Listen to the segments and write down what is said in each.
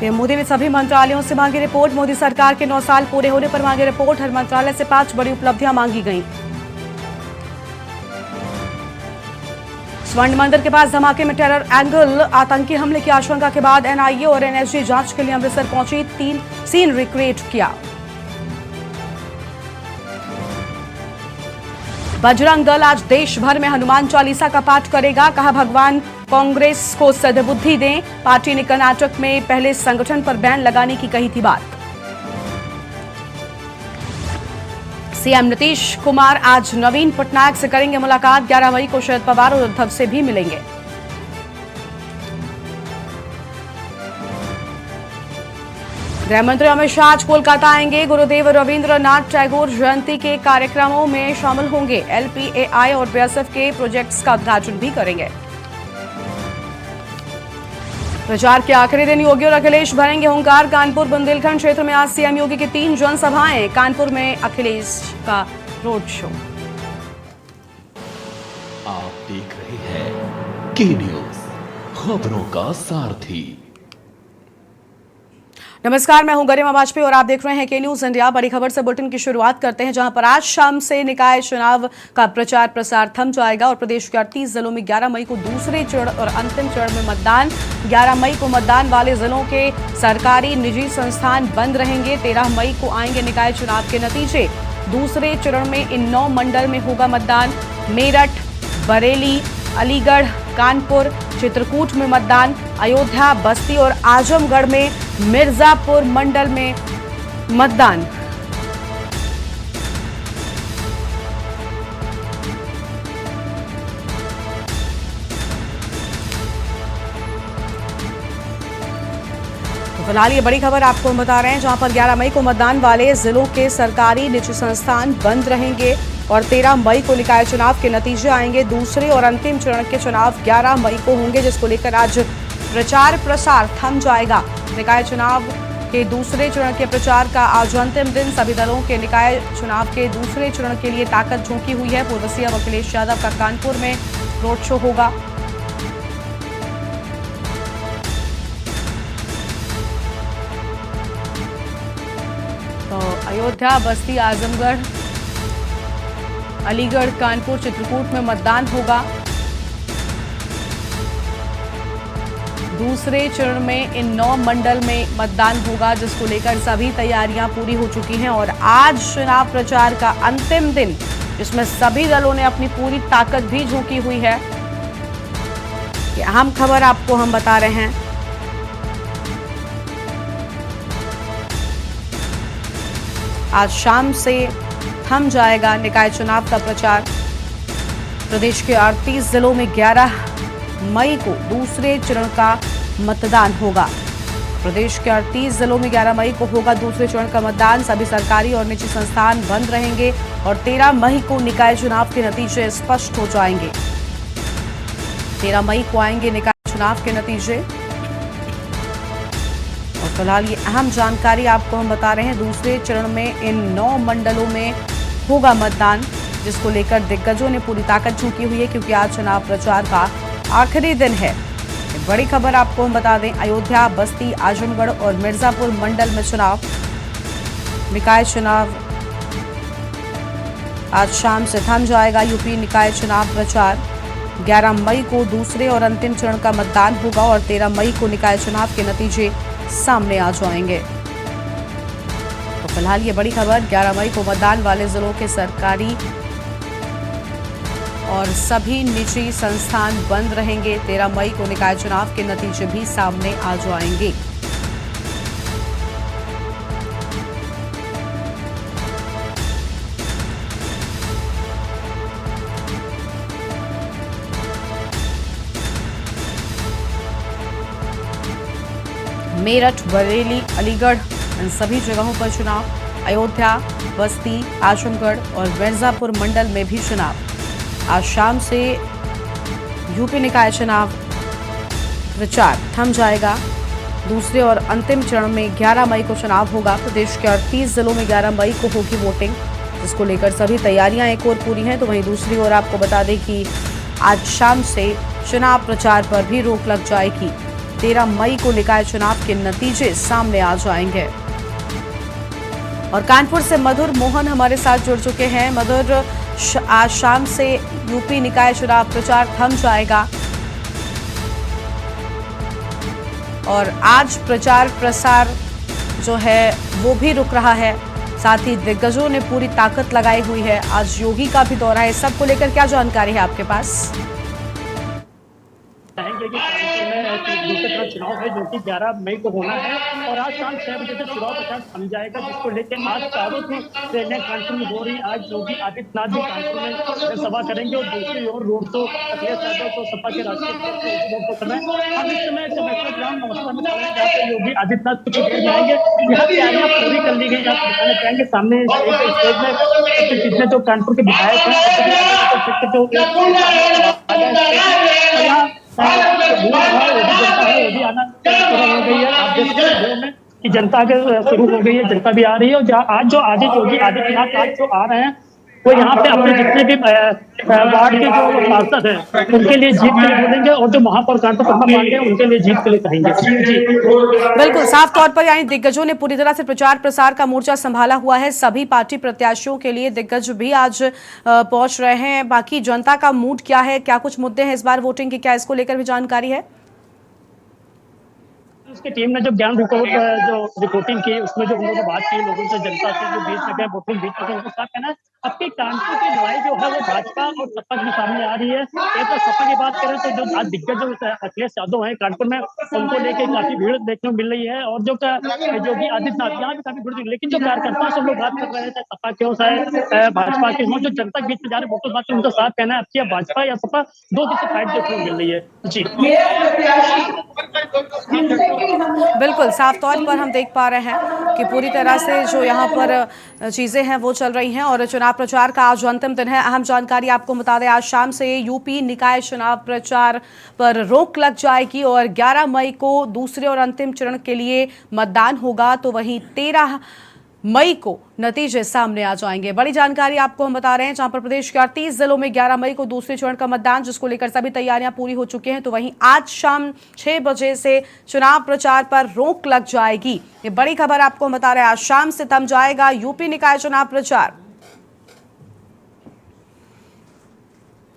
PM Modi ने सभी मंत्रालयों से मांगी रिपोर्ट। मोदी सरकार के 9 साल पूरे होने पर मांगी रिपोर्ट। हर मंत्रालय से 5 बड़ी उपलब्धियां मांगी गईं। स्वर्ण मंदिर के पास धमाके में टेरर एंगल। आतंकी हमले की आशंका के बाद एनआईए और एनएसजी जांच के लिए अमृतसर पहुंची। 3 सीन रिक्रिएट किया। बजरंग दल आज देश भर में हनुमान चालीसा का पाठ करेगा। कहा भगवान कांग्रेस को सद्बुद्धि दें। पार्टी ने कर्नाटक में पहले संगठन पर बैन लगाने की कही थी बात। सीएम नीतीश कुमार आज नवीन पटनायक से करेंगे मुलाकात। 11 मई को शरद पवार और उद्धव से भी मिलेंगे। गृहमंत्री अमित शाह आज कोलकाता आएंगे। गुरुदेव रविंद्रनाथ टैगोर जयंती के कार्यक्रमों में शामिल होंगे। एलपीएआई और बीएसएफ के प्रोजेक्ट्स का उद्घाटन भी करेंगे। प्रचार के आखिरी दिन योगी और अखिलेश भरेंगे हुंकार। कानपुर बुंदेलखंड क्षेत्र में आज सीएम योगी की 3 जनसभाएं। कानपुर में अखिलेश का रोड शो। आप देख रहे हैं के न्यूज, खबरों का सारथी। नमस्कार, मैं हूं गरिमा वाजपेयी और आप देख रहे हैं के न्यूज इंडिया। बड़ी खबर से बुलेटिन की शुरुआत करते हैं, जहां पर आज शाम से निकाय चुनाव का प्रचार प्रसार थम जाएगा और प्रदेश के 38 जिलों में 11 मई को दूसरे चरण और अंतिम चरण में मतदान। 11 मई को मतदान वाले जिलों के सरकारी निजी संस्थान बंद रहेंगे। 13 मई को आएंगे निकाय चुनाव के नतीजे। दूसरे चरण में इन 9 मंडल में होगा मतदान। मेरठ, बरेली, अलीगढ़, कानपुर, चित्रकूट में मतदान। अयोध्या, बस्ती और आजमगढ़ में मिर्जापुर मंडल में मतदान। तो फिलहाल ये बड़ी खबर आपको हम बता रहे हैं, जहां पर 11 मई को मतदान वाले जिलों के सरकारी निजी संस्थान बंद रहेंगे और 13 मई को निकाय चुनाव के नतीजे आएंगे। दूसरे और अंतिम चरण के चुनाव 11 मई को होंगे, जिसको लेकर आज प्रचार प्रसार थम जाएगा। निकाय चुनाव के दूसरे चरण के प्रचार का आज अंतिम दिन। सभी दलों के निकाय चुनाव के दूसरे चरण के लिए ताकत झोंकी हुई है। पूर्व सीएम अखिलेश यादव का कानपुर में रोड शो होगा। तो अयोध्या, बस्ती, आजमगढ़, अलीगढ़, कानपुर, चित्रकूट में मतदान होगा। दूसरे चरण में इन 9 मंडल में मतदान होगा, जिसको लेकर सभी तैयारियां पूरी हो चुकी हैं और आज चुनाव प्रचार का अंतिम दिन, जिसमें सभी दलों ने अपनी पूरी ताकत भी झोंकी हुई है। ये अहम खबर आपको हम बता रहे हैं। आज शाम से थम जाएगा निकाय चुनाव का प्रचार। प्रदेश के 38 जिलों में 11 मई को दूसरे चरण का मतदान होगा। प्रदेश के 38 जिलों में 11 मई को होगा दूसरे चरण का मतदान। सभी सरकारी और निजी संस्थान बंद रहेंगे और 13 मई को निकाय चुनाव के नतीजे स्पष्ट हो जाएंगे। 13 मई को आएंगे निकाय चुनाव के नतीजे। और फिलहाल ये अहम जानकारी आपको हम बता रहे हैं। दूसरे चरण में इन 9 मंडलों में होगा मतदान, जिसको लेकर दिग्गजों ने पूरी ताकत झोंकी हुई है, क्योंकि आज चुनाव प्रचार का आखिरी दिन है। एक बड़ी खबर आपको हम बता दें, अयोध्या, बस्ती, आजमगढ़ और मिर्जापुर मंडल में चुनाव। निकाय चुनाव आज शाम से थम जाएगा। यूपी निकाय चुनाव प्रचार 11 मई को दूसरे और अंतिम चरण का मतदान होगा और 13 मई को निकाय चुनाव के नतीजे सामने आ जाएंगे। तो फिलहाल ये बड़ी खबर, 11 मई को मतदान वाले जिलों के सरकारी और सभी निजी संस्थान बंद रहेंगे। 13 मई को निकाय चुनाव के नतीजे भी सामने आ जाएंगे। मेरठ, बरेली, अलीगढ़, इन सभी जगहों पर चुनाव। अयोध्या, बस्ती, आजमगढ़ और मिर्जापुर मंडल में भी चुनाव। आज शाम से यूपी निकाय चुनाव प्रचार थम जाएगा। दूसरे और अंतिम चरण में 11 मई को चुनाव होगा। प्रदेश के 38 जिलों में 11 मई को होगी वोटिंग, जिसको लेकर सभी तैयारियां एक ओर पूरी हैं, तो वहीं दूसरी ओर आपको बता दें कि आज शाम से चुनाव प्रचार पर भी रोक लग जाएगी। 13 मई को निकाय चुनाव के नतीजे सामने आ जाएंगे। और कानपुर से मधुर मोहन हमारे साथ जुड़ चुके हैं। मधुर, आज शाम से यूपी निकाय चुनाव प्रचार थम जाएगा और आज प्रचार प्रसार जो है वो भी रुक रहा है। साथ ही दिग्गजों ने पूरी ताकत लगाई हुई है। आज योगी का भी दौरा है। सबको लेकर क्या जानकारी है आपके पास? दूसरा चुनाव है जो कि 11 मई को होना है और आज शाम 6 बजे से चुनाव प्रचार थम जाएगा, जिसको लेकर आज चारों ट्रेनें कानपुर में हो रही। आज योगी आदित्यनाथ भी कानपुर में सभा करेंगे और दूसरी ओर रोड शो अखिलेश यादव को सपा के राष्ट्रीय हम इस समय कलेक्टर ग्राउंड नमस्कार में खड़े हैं, जहाँ पे योगी आदित्यनाथ कुछ देर जाएंगे। यहाँ तैयारियां पूरी कर ली गई, आप दिखाने चाहेंगे सामने स्टेज में जितने जो कानपुर के विधायक हैं जो आना शुरू हो गई है। आप देख सकते हैं कि जनता के शुरू हो गई है, जनता भी आ रही है। और आज जो योगी आदित्यनाथ आज जो आ रहे हैं वो यहाँ पे अपने जितने भी वार्ड के जो पार्षद हैं उनके लिए जीत के लिए बोलेंगे और जो महापौर कानपुर परमा पांडे हैं उनके लिए जीत के लिए कहेंगे। जी बिल्कुल, साफ तौर पर यानी दिग्गजों ने पूरी तरह से प्रचार प्रसार का मोर्चा संभाला हुआ है। सभी पार्टी प्रत्याशियों के लिए दिग्गज भी आज पहुंच रहे हैं। बाकी जनता का मूड क्या है, क्या कुछ मुद्दे हैं इस बार वोटिंग के, क्या इसको लेकर भी जानकारी है? उसकी टीम ने जो ज्ञान रिपोर्टिंग की उसमें जो उन्होंने बात की लोगों से, जनता से जो बीच में गए वोटिंग बीच में उनका साथ कहना है अब की कानपुर की लड़ाई जो है वो भाजपा और सपा के सामने आ रही है। एक तो सपा की बात करें तो जो आज दिग्गज जो अखिलेश यादव है कानपुर में उनको लेकर काफी भीड़ देखने को मिल रही है और जो योगी आदित्यनाथ यहाँ भी काफी भीड़, लेकिन जो कार्यकर्ता से हम लोग बात कर रहे थे सपा के चाहे भाजपा के जो जनता बीच में जा रहे वोटर बात उनका साथ कहना है अब भाजपा या सपा दो से फाइट देखने को मिल रही है। जी बिल्कुल, साफ तौर पर हम देख पा रहे हैं कि पूरी तरह से जो यहाँ पर चीजें हैं वो चल रही हैं और चुनाव प्रचार का आज अंतिम दिन है। अहम जानकारी आपको बता दें, आज शाम से यूपी निकाय चुनाव प्रचार पर रोक लग जाएगी और 11 मई को दूसरे और अंतिम चरण के लिए मतदान होगा, तो वहीं 13 मई को नतीजे सामने आ जाएंगे। बड़ी जानकारी आपको हम बता रहे हैं, जहां पर प्रदेश के 38 जिलों में 11 मई को दूसरे चरण का मतदान, जिसको लेकर सभी तैयारियां पूरी हो चुकी हैं, तो वहीं आज शाम 6 बजे से चुनाव प्रचार पर रोक लग जाएगी। ये बड़ी खबर आपको हम बता रहे हैं, आज शाम से थम जाएगा यूपी निकाय चुनाव प्रचार।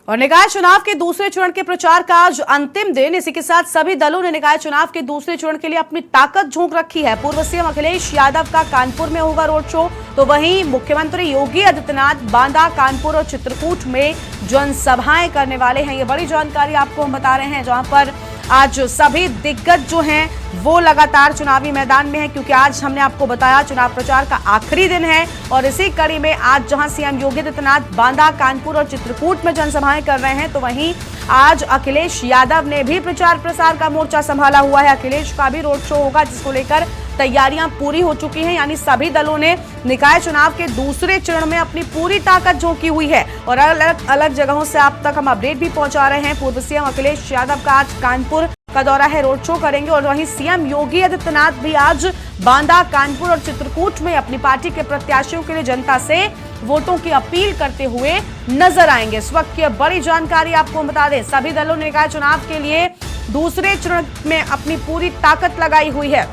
और निकाय चुनाव के दूसरे चरण के प्रचार का आज अंतिम दिन। इसी के साथ सभी दलों ने निकाय चुनाव के दूसरे चरण के लिए अपनी ताकत झोंक रखी है। पूर्व सीएम अखिलेश यादव का कानपुर में होगा रोड शो, तो वहीं मुख्यमंत्री योगी आदित्यनाथ बांदा, कानपुर और चित्रकूट में जनसभाएं करने वाले हैं। ये बड़ी जानकारी आपको हम बता रहे हैं, जहां पर आज सभी दिग्गज जो हैं वो लगातार चुनावी मैदान में हैं, क्योंकि आज हमने आपको बताया चुनाव प्रचार का आखिरी दिन है। और इसी कड़ी में आज जहां सीएम योगी आदित्यनाथ बांदा, कानपुर और चित्रकूट में जनसभाएं कर रहे हैं, तो वहीं आज अखिलेश यादव ने भी प्रचार प्रसार का मोर्चा संभाला हुआ है। अखिलेश का भी रोड शो होगा, जिसको लेकर तैयारियां पूरी हो चुकी हैं। यानी सभी दलों ने निकाय चुनाव के दूसरे चरण में अपनी पूरी ताकत झोंकी हुई है और अलग अलग जगहों से आप तक हम अपडेट भी पहुंचा रहे हैं। पूर्व सीएम अखिलेश यादव का आज कानपुर का दौरा है, रोड शो करेंगे और वहीं सीएम योगी आदित्यनाथ भी आज बांदा, कानपुर और चित्रकूट में अपनी पार्टी के प्रत्याशियों के लिए जनता से वोटों की अपील करते हुए नजर आएंगे। इस वक्त की बड़ी जानकारी आपको बता दें, सभी दलों ने निकाय चुनाव के लिए दूसरे चरण में अपनी पूरी ताकत लगाई हुई है।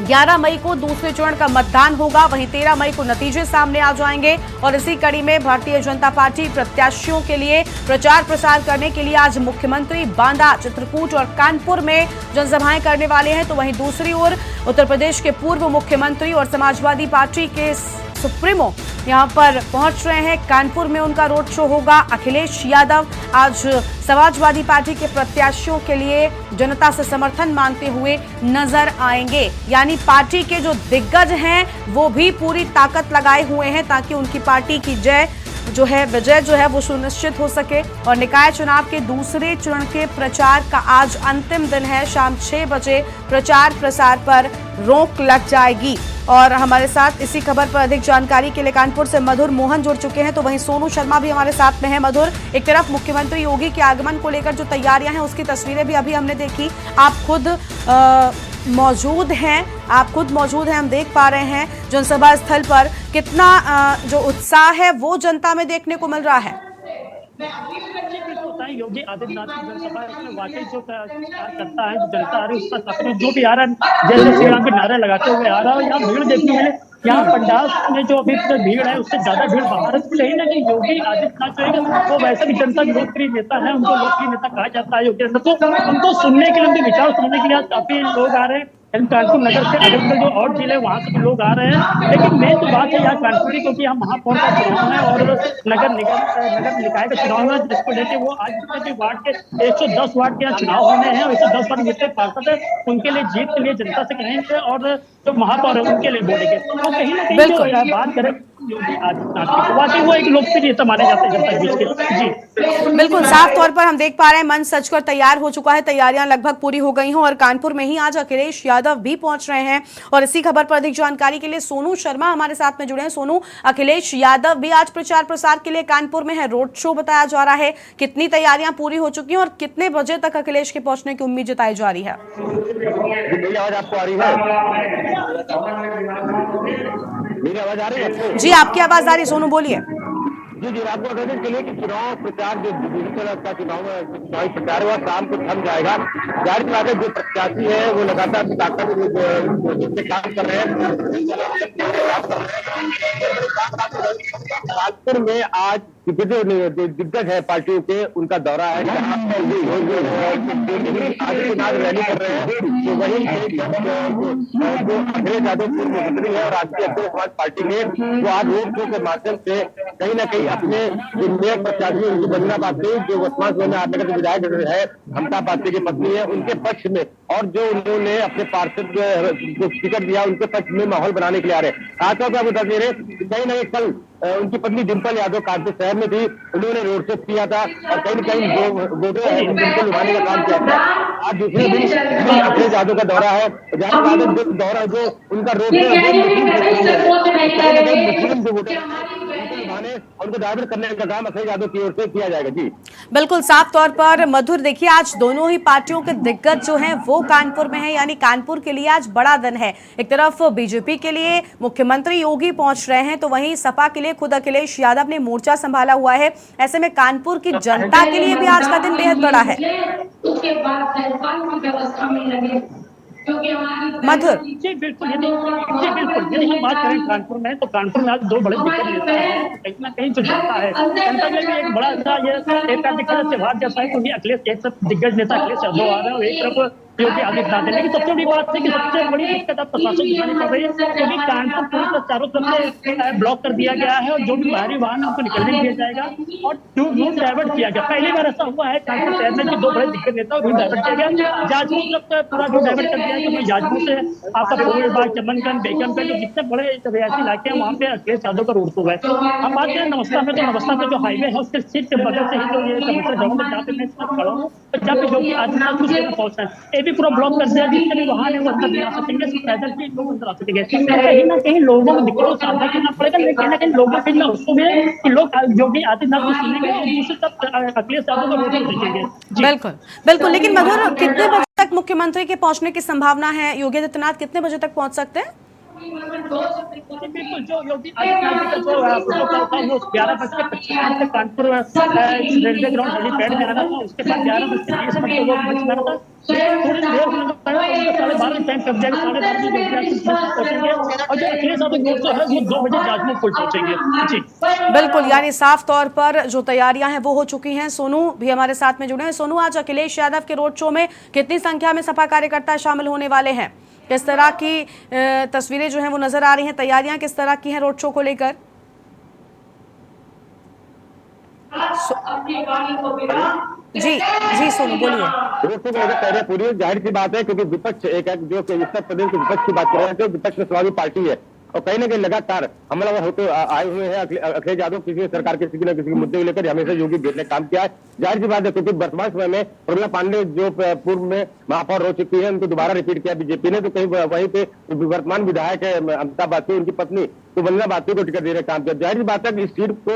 11 मई को दूसरे चरण का मतदान होगा, वहीं 13 मई को नतीजे सामने आ जाएंगे और इसी कड़ी में भारतीय जनता पार्टी प्रत्याशियों के लिए प्रचार प्रसार करने के लिए आज मुख्यमंत्री बांदा, चित्रकूट और कानपुर में जनसभाएं करने वाले हैं। तो वहीं दूसरी ओर उत्तर प्रदेश के पूर्व मुख्यमंत्री और समाजवादी पार्टी के सुप्रीमो यहां पर पहुंच रहे हैं। कानपुर में उनका रोड शो होगा। अखिलेश यादव आज समाजवादी पार्टी के प्रत्याशियों के लिए जनता से समर्थन मांगते हुए नजर आएंगे। यानी पार्टी के जो दिग्गज हैं वो भी पूरी ताकत लगाए हुए हैं ताकि उनकी पार्टी की विजय जो है वो सुनिश्चित हो सके। और निकाय चुनाव के दूसरे चरण के प्रचार का आज अंतिम दिन है। शाम 6 बजे प्रचार प्रसार पर रोक लग जाएगी। और हमारे साथ इसी खबर पर अधिक जानकारी के लिए कानपुर से मधुर मोहन जुड़ चुके हैं, तो वहीं सोनू शर्मा भी हमारे साथ में है। मधुर, एक तरफ मुख्यमंत्री योगी के आगमन को लेकर जो तैयारियां हैं उसकी तस्वीरें भी अभी हमने देखी, आप खुद मौजूद हैं, हम देख पा रहे हैं जनसभा स्थल पर कितना जो उत्साह है वो जनता में देखने को मिल रहा है। लगता है योगी आदित्यनाथ की जनसभा इसमें वाकई जो करता है, जो जनता आ रही है उसका सपोर्ट जो भी आ रहा है, जैसे श्री राम के नारे लगाते हुए आ रहा है। यहाँ भीड़ देखने को मिले, यहाँ पंडाल में जो अभी भीड़ है उससे ज्यादा भीड़ बाहर है। कहीं ना कहीं योगी आदित्यनाथ जो है वो वैसे भी जनता के लोकप्रिय नेता है, उनको लोकप्रिय नेता कहा जाता है योगी आदित्यनाथ। तो उनको सुनने के लिए, उनके विचार सुनने के लिए आज काफी लोग आ रहे हैं। कानपुर नगर से अगल बगल जो और जिले वहां से भी लोग आ रहे हैं, लेकिन मेन तो बात है यहाँ कानपुर की, क्योंकि यहाँ महापौर का चुनाव है और नगर निकाय का चुनाव है, जिसको लेके वो आज जितने भी वार्ड के 110 वार्ड के यहाँ चुनाव होने हैं, 110 वार्ड जितने पार्षद है उनके लिए जीत के लिए जनता से कहेंगे और जो महापौर है उनके लिए बोलेंगे। तो कहीं ना कहीं जो बात करें योगी आदित्यनाथ की, वाकई वो एक लोकप्रिय नेता माने जाते हैं जनता के बीच के। जी बिल्कुल, साफ तौर पर हम देख पा रहे हैं मंच सजकर तैयार हो चुका है, तैयारियां लगभग पूरी हो गई हैं और कानपुर में ही आज अखिलेश यादव भी पहुंच रहे हैं। और इसी खबर पर अधिक जानकारी के लिए सोनू शर्मा हमारे साथ में जुड़े हैं। सोनू, अखिलेश यादव भी आज प्रचार प्रसार के लिए कानपुर में है, रोड शो बताया जा रहा है, कितनी तैयारियां पूरी हो चुकी हैं और कितने बजे तक अखिलेश के पहुंचने की उम्मीद जताई जा रही है? आवाज आपको आ रही है? मेरी आवाज आ रही है? जी, आपकी आवाज आ रही, सोनू बोलिए। जी, आपको बता दें चलिए कि चुनाव प्रचार जो का चुनावी प्रचार हुआ शाम को थम जाएगा। जाहिर बात है जो प्रत्याशी है वो लगातार ताकत से काम कर रहे हैं। कानपुर में आज जो दिग्गज है पार्टियों के उनका दौरा है, आदित्यनाथ रैली कर रहे हैं। तो वही जो अखिलेश यादव पूर्व मुख्यमंत्री है और राष्ट्रीय अखिलेश समाज पार्टी के, वो आज रोड शो के माध्यम से कहीं ना कहीं अपने जो मेयर प्रत्याशी उनकी वंदना पाटिल जो वर्तमान समय में आजनगर के विधायक है, ममता पाटिल की पत्नी है, उनके पक्ष में और जो उन्होंने अपने पार्षद को टिकट दिया उनके पक्ष में माहौल बनाने के लिए आ रहे हैं। खासतौर पर बता दे रहे कहीं ना कहीं कल उनकी पत्नी डिंपल यादव कानपुर शहर में थी, उन्होंने रोड शो किया था और कहीं न कहीं वोटर लुभाने का काम किया था। आज दूसरे दिन अखिलेश यादव का दौरा है, दौरा जो उनका रोड उनको डाइवर्ट करने का काम अखिलेश यादव की ओर से किया जाएगा। जी बिल्कुल, साफ तौर पर मधुर, देखिए आज दोनों ही पार्टियों के दिग्गज जो हैं वो कानपुर में हैं, यानी कानपुर के लिए आज बड़ा दिन है। एक तरफ बीजेपी के लिए मुख्यमंत्री योगी पहुंच रहे हैं, तो वहीं सपा के लिए खुद अखिलेश यादव ने मोर्चा संभाला हुआ है। ऐसे में कानपुर की जनता के लिए भी आज का दिन बेहद बड़ा है। मधुर जी बिल्कुल, यदि हम बात करें कानपुर में, तो कानपुर में आज दो बड़े दिक्कत नेता है। कहीं ना कहीं जो जनता है, जनता में भी एक बड़ा सा ये एक त्योहार जैसा है, क्योंकि अखिलेश एक तरफ दिग्गज नेता अखिलेश यादव आ रहे हैं और एक तरफ योगी आदित्यनाथ है। लेकिन सबसे बड़ी बात है कि सबसे बड़ी दिक्कत अब प्रशासन दिखानी पड़ रही है, क्योंकि कानपुर पूरी तरह चारों तरफ से ब्लॉक कर दिया गया है और जो भी बाहरी वाहन है उनको निकलने दिया जाएगा और रूट डाइवर्ट किया गया। पहली बार ऐसा हुआ है कानपुर शहर में कि दो बड़े दिक्कत नेता रूट डाइवर्ट किया गया। जाजपुर तरफ पूरा रूट डाइवर्ट कर दिया गया, जाजपुर से आपका फूलबाग, चमनगंज, बेगमगंज जो जितने बड़े रियायती इलाके हैं वहाँ पे अखिलेश यादव का रोड शो है। हम बात करें नवस्था में, तो नवस्था में जो हाईवे है उसके सीट के बगल से ही जो ये कमिश्नर गवर्नमेंट जहाँ पे मैं खड़ा हूँ, तो जहाँ पे योगी आदित्यनाथ कुछ पहुंचना है, ये भी पूरा ब्लॉक कर दिया, जितने भी वाहन है वो अंदर नहीं आ सकेंगे, पैदल भी लोग अंदर आ सकेंगे। कहीं ना कहीं लोगों को दिक्कत को सामना करना पड़ेगा, लेकिन कहीं ना कहीं लोगों के लिए उसको भी कि लोग योगी आदित्यनाथ को सुनेंगे और दूसरी तरफ अखिलेश यादव का वोट देखेंगे। बिल्कुल बिल्कुल, लेकिन मधुर कितने बजे तक मुख्यमंत्री के पहुंचने की संभावना है? योगी आदित्यनाथ कितने बजे तक पहुंच सकते हैं? बिल्कुल, जो योगी आदित्यनाथ का जो प्रोटोकॉल था वो 11:25 से कानपुर रेलवे ग्राउंड हेलीपैड में आना था, उसके बाद 11:20 वो मंच में था। थोड़ी देर में 12:30 टाइम कब जाएगा, 12:30 पहुंचेंगे और जो अखिलेश यादव रोड शो है वो 2 बजे जाजपुर पुल पहुंचेंगे। जी बिल्कुल, यानी साफ तौर पर जो तैयारियां हैं वो हो चुकी हैं। सोनू भी हमारे साथ में जुड़े हैं। सोनू, आज अखिलेश यादव के रोड शो में कितनी संख्या में सपा कार्यकर्ता शामिल होने वाले हैं? किस तरह की तस्वीरें जो हैं वो नजर आ रही हैं? तैयारियां किस तरह की हैं रोड शो को लेकर? जी सोनू बोलिए। रोड शो की तैयारी पूरी, जाहिर सी बात है क्योंकि विपक्ष एक जो उत्तर प्रदेश के विपक्ष की बात कर रहे हैं, तो विपक्ष में समाजवादी पार्टी है और कहीं ना कहीं लगातार हमलावर होते आए हुए हैं। अखिलेश यादव किसी सरकार के किसी न किसी मुद्दे को लेकर हमेशा योगी घेरने का काम किया है। जाहिर सी बात है क्योंकि वर्तमान समय में प्रमिला पांडे जो पूर्व में महापौर हो चुकी है, उनको दोबारा रिपीट किया बीजेपी ने, तो कहीं वहीं पे वर्तमान विधायक है अमिताभ बासु, उनकी पत्नी तो वंदना बासु को टिकट देने का काम किया। जाहिर सी बात है कि इस सीट को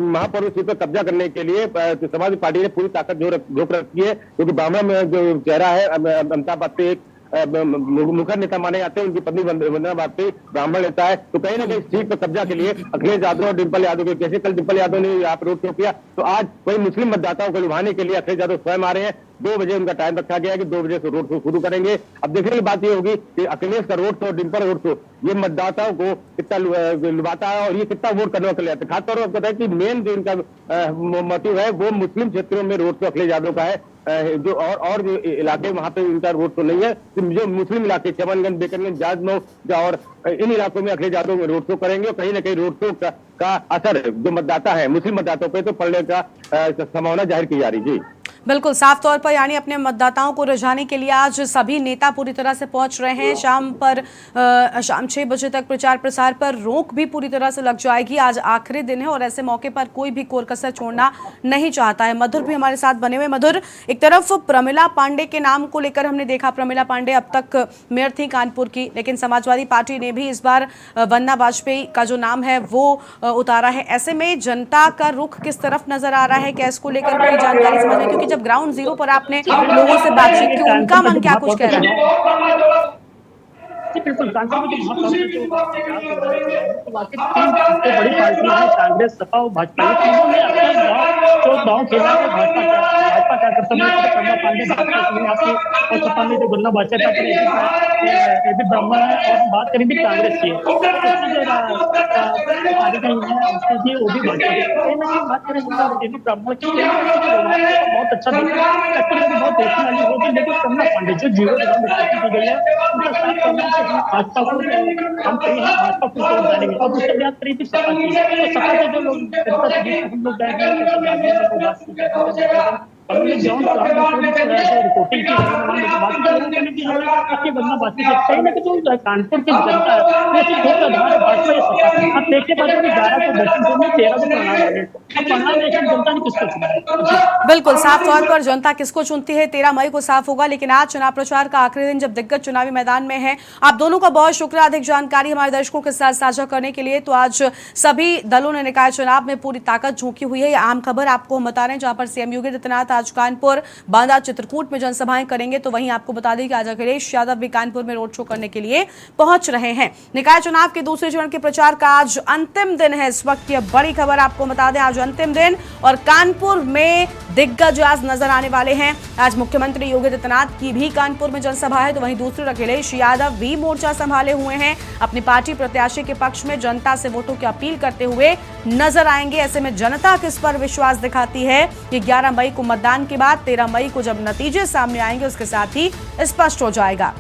महापौर सीट पर कब्जा करने के लिए समाजवादी पार्टी ने पूरी ताकत झोंक रखी है, क्योंकि बामरा में जो चेहरा है अमिताभ बासु एक मुखर नेता माने जाते हैं। उनकी पत्नी वंदना भारती ब्राह्मण नेता है। तो कहीं ना कहीं सीट पर कब्जा के लिए अखिलेश यादव और डिंपल यादव के, जैसे कल डिंपल यादव ने यहाँ पर रोड शो किया, तो आज वही मुस्लिम मतदाताओं को लुभाने के लिए अखिलेश यादव स्वयं आ रहे हैं। 2 बजे उनका टाइम रखा गया है कि 2 बजे से रोड शो शुरू करेंगे। अब देखने की बात ये होगी कि अखिलेश का road show, Dimple road show, ये मतदाताओं को कितना लुभाता है और ये कितना वोट करने के लिए आता है। खासतौर पर आपको बताया कि मेन जो इनका मोटिव है वो मुस्लिम क्षेत्रों में रोड शो अखिलेश यादव का है। जो और जो इलाके वहां पे इनका रोड शो नहीं है। जो मुस्लिम इलाके चमनगंज, बेकरगंज, जाजमऊ और इन इलाकों में अखिलेश यादव में रोड शो करेंगे। और कहीं ना कहीं रोड शो का असर जो मतदाता है मुस्लिम मतदाताओं पे तो पड़ने का संभावना जाहिर की जा रही। जी बिल्कुल, साफ तौर पर यानी अपने मतदाताओं को रिझाने के लिए आज सभी नेता पूरी तरह से पहुंच रहे हैं। शाम 6 बजे तक प्रचार प्रसार पर रोक भी पूरी तरह से लग जाएगी। आज आखिरी दिन है और ऐसे मौके पर कोई भी कोर कसर छोड़ना नहीं चाहता है। मधुर भी हमारे साथ बने हुए। मधुर, एक तरफ प्रमिला पांडे के नाम को लेकर हमने देखा, प्रमिला पांडे अब तक मेयर थी कानपुर की, लेकिन समाजवादी पार्टी ने भी इस बार वंदना वाजपेयी का जो नाम है वो उतारा है। ऐसे में जनता का रुख किस तरफ नजर आ रहा है? क्या इसको लेकर कोई जानकारी समझ रहे? क्योंकि जब ग्राउंड जीरो पर आपने लोगों से बातचीत की, उनका मन क्या कुछ कह रहा है? बिल्कुल, कांग्रेस में जो वाकई 3 सबसे बड़ी पार्टियां हैं, कांग्रेस, सपा और भाजपा। तीनों ने अपना गाँव खेला है। भाजपा क्या करता है, प्रमिला पांडे और सपा में जो वंदना वाजपेयी एबी ब्राह्मण है। और बात करेंगे कांग्रेस की, वो भी भाजपा बात करें एबी ब्राह्मण की, बहुत अच्छा बहुत देखने वाली होगी। लेकिन प्रमिला पांडे जो जीरो की गई है, उनका भाजपा को हम कहीं भाजपा को जानेंगे। और दूसरी बात करी थी सपा की, तो सपा के जो लोग हम लोग जाएंगे रिपोर्टिंग की बनना बात कहीं ना कहीं जो कानपुर की जनता है भाजपा देखने बाद 11 को दक्षिण में 13 को जनता ने किसको चुना। बिल्कुल, साफ तौर पर जनता किसको चुनती है 13 मई को साफ होगा। लेकिन आज चुनाव प्रचार का आखिरी दिन, जब दिग्गज चुनावी मैदान में है। आप दोनों का बहुत शुक्रिया अधिक जानकारी हमारे दर्शकों के साथ साझा करने के लिए। तो आज सभी दलों ने निकाय चुनाव में पूरी ताकत झोंकी हुई है। ये अहम खबर आपको हम बता रहे हैं, जहां पर सीएम योगी आदित्यनाथ आज कानपुर, बांदा, चित्रकूट में जनसभाएं करेंगे। तो वहीं आपको बता दें कि आज अखिलेश यादव भी कानपुर में रोड शो करने के लिए पहुंच रहे हैं। निकाय चुनाव के दूसरे चरण के प्रचार का आज अंतिम दिन है। इस वक्त की बड़ी खबर आपको बता दें, आज अंतिम दिन और कानपुर में दिग्गज आज नजर आने वाले हैं। आज मुख्यमंत्री योगी आदित्यनाथ की भी कानपुर में जनसभा है। तो वहीं दूसरी अखिलेश यादव भी मोर्चा संभाले हुए हैं। अपनी पार्टी प्रत्याशी के पक्ष में जनता से वोटों की अपील करते हुए नजर आएंगे। ऐसे में जनता किस पर विश्वास दिखाती है, ये 11 मई को मतदान के बाद 13 मई को जब नतीजे सामने आएंगे उसके साथ ही स्पष्ट हो जाएगा।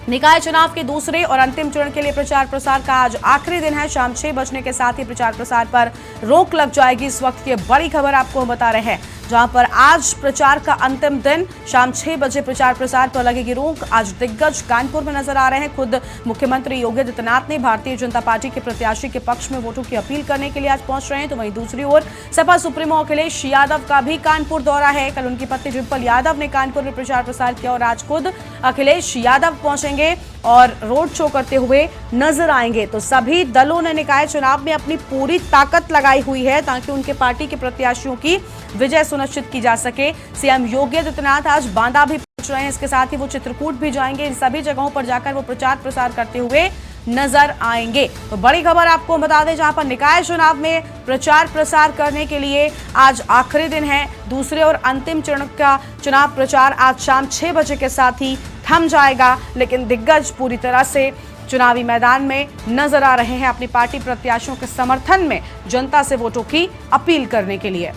निकाय चुनाव के दूसरे और अंतिम चरण के लिए प्रचार प्रसार का आज आखिरी दिन है। शाम 6 बजने के साथ ही प्रचार प्रसार पर रोक लग जाएगी। इस वक्त की बड़ी खबर आपको हम बता रहे हैं, जहां पर आज प्रचार का अंतिम दिन, शाम 6 बजे प्रचार प्रसार पर लगेगी रोक। आज दिग्गज कानपुर में नजर आ रहे हैं। खुद मुख्यमंत्री योगी आदित्यनाथ ने भारतीय जनता पार्टी के प्रत्याशी के पक्ष में वोटों की अपील करने के लिए आज पहुंच रहे हैं। तो वहीं दूसरी ओर सपा सुप्रीमो अखिलेश यादव का भी कानपुर दौरा है। कल उनकी पत्नी डिंपल यादव ने कानपुर में प्रचार प्रसार किया और आज खुद अखिलेश यादव पहुंचेंगे और रोड शो करते हुए नजर आएंगे। तो सभी दलों ने निकाय चुनाव में अपनी पूरी ताकत लगाई हुई है ताकि उनके पार्टी के प्रत्याशियों की विजय सुनिश्चित की जा सके। सीएम योगी आदित्यनाथ आज बांदा भी पहुंच रहे हैं। इसके साथ ही वो चित्रकूट भी जाएंगे। इन सभी जगहों पर जाकर वो प्रचार प्रसार करते हुए नजर आएंगे। तो बड़ी खबर आपको बता दें, जहां पर निकाय चुनाव में प्रचार प्रसार करने के लिए आज आखिरी दिन है। दूसरे और अंतिम चरण का चुनाव प्रचार आज शाम 6 बजे के साथ ही थम जाएगा। लेकिन दिग्गज पूरी तरह से चुनावी मैदान में नजर आ रहे हैं अपनी पार्टी प्रत्याशियों के समर्थन में जनता से वोटों की अपील करने के लिए।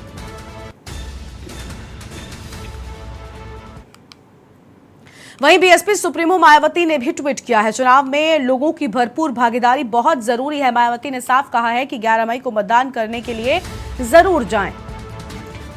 वहीं बीएसपी सुप्रीमो मायावती ने भी ट्वीट किया है, चुनाव में लोगों की भरपूर भागीदारी बहुत जरूरी है। मायावती ने साफ कहा है कि 11 मई को मतदान करने के लिए जरूर जाएं।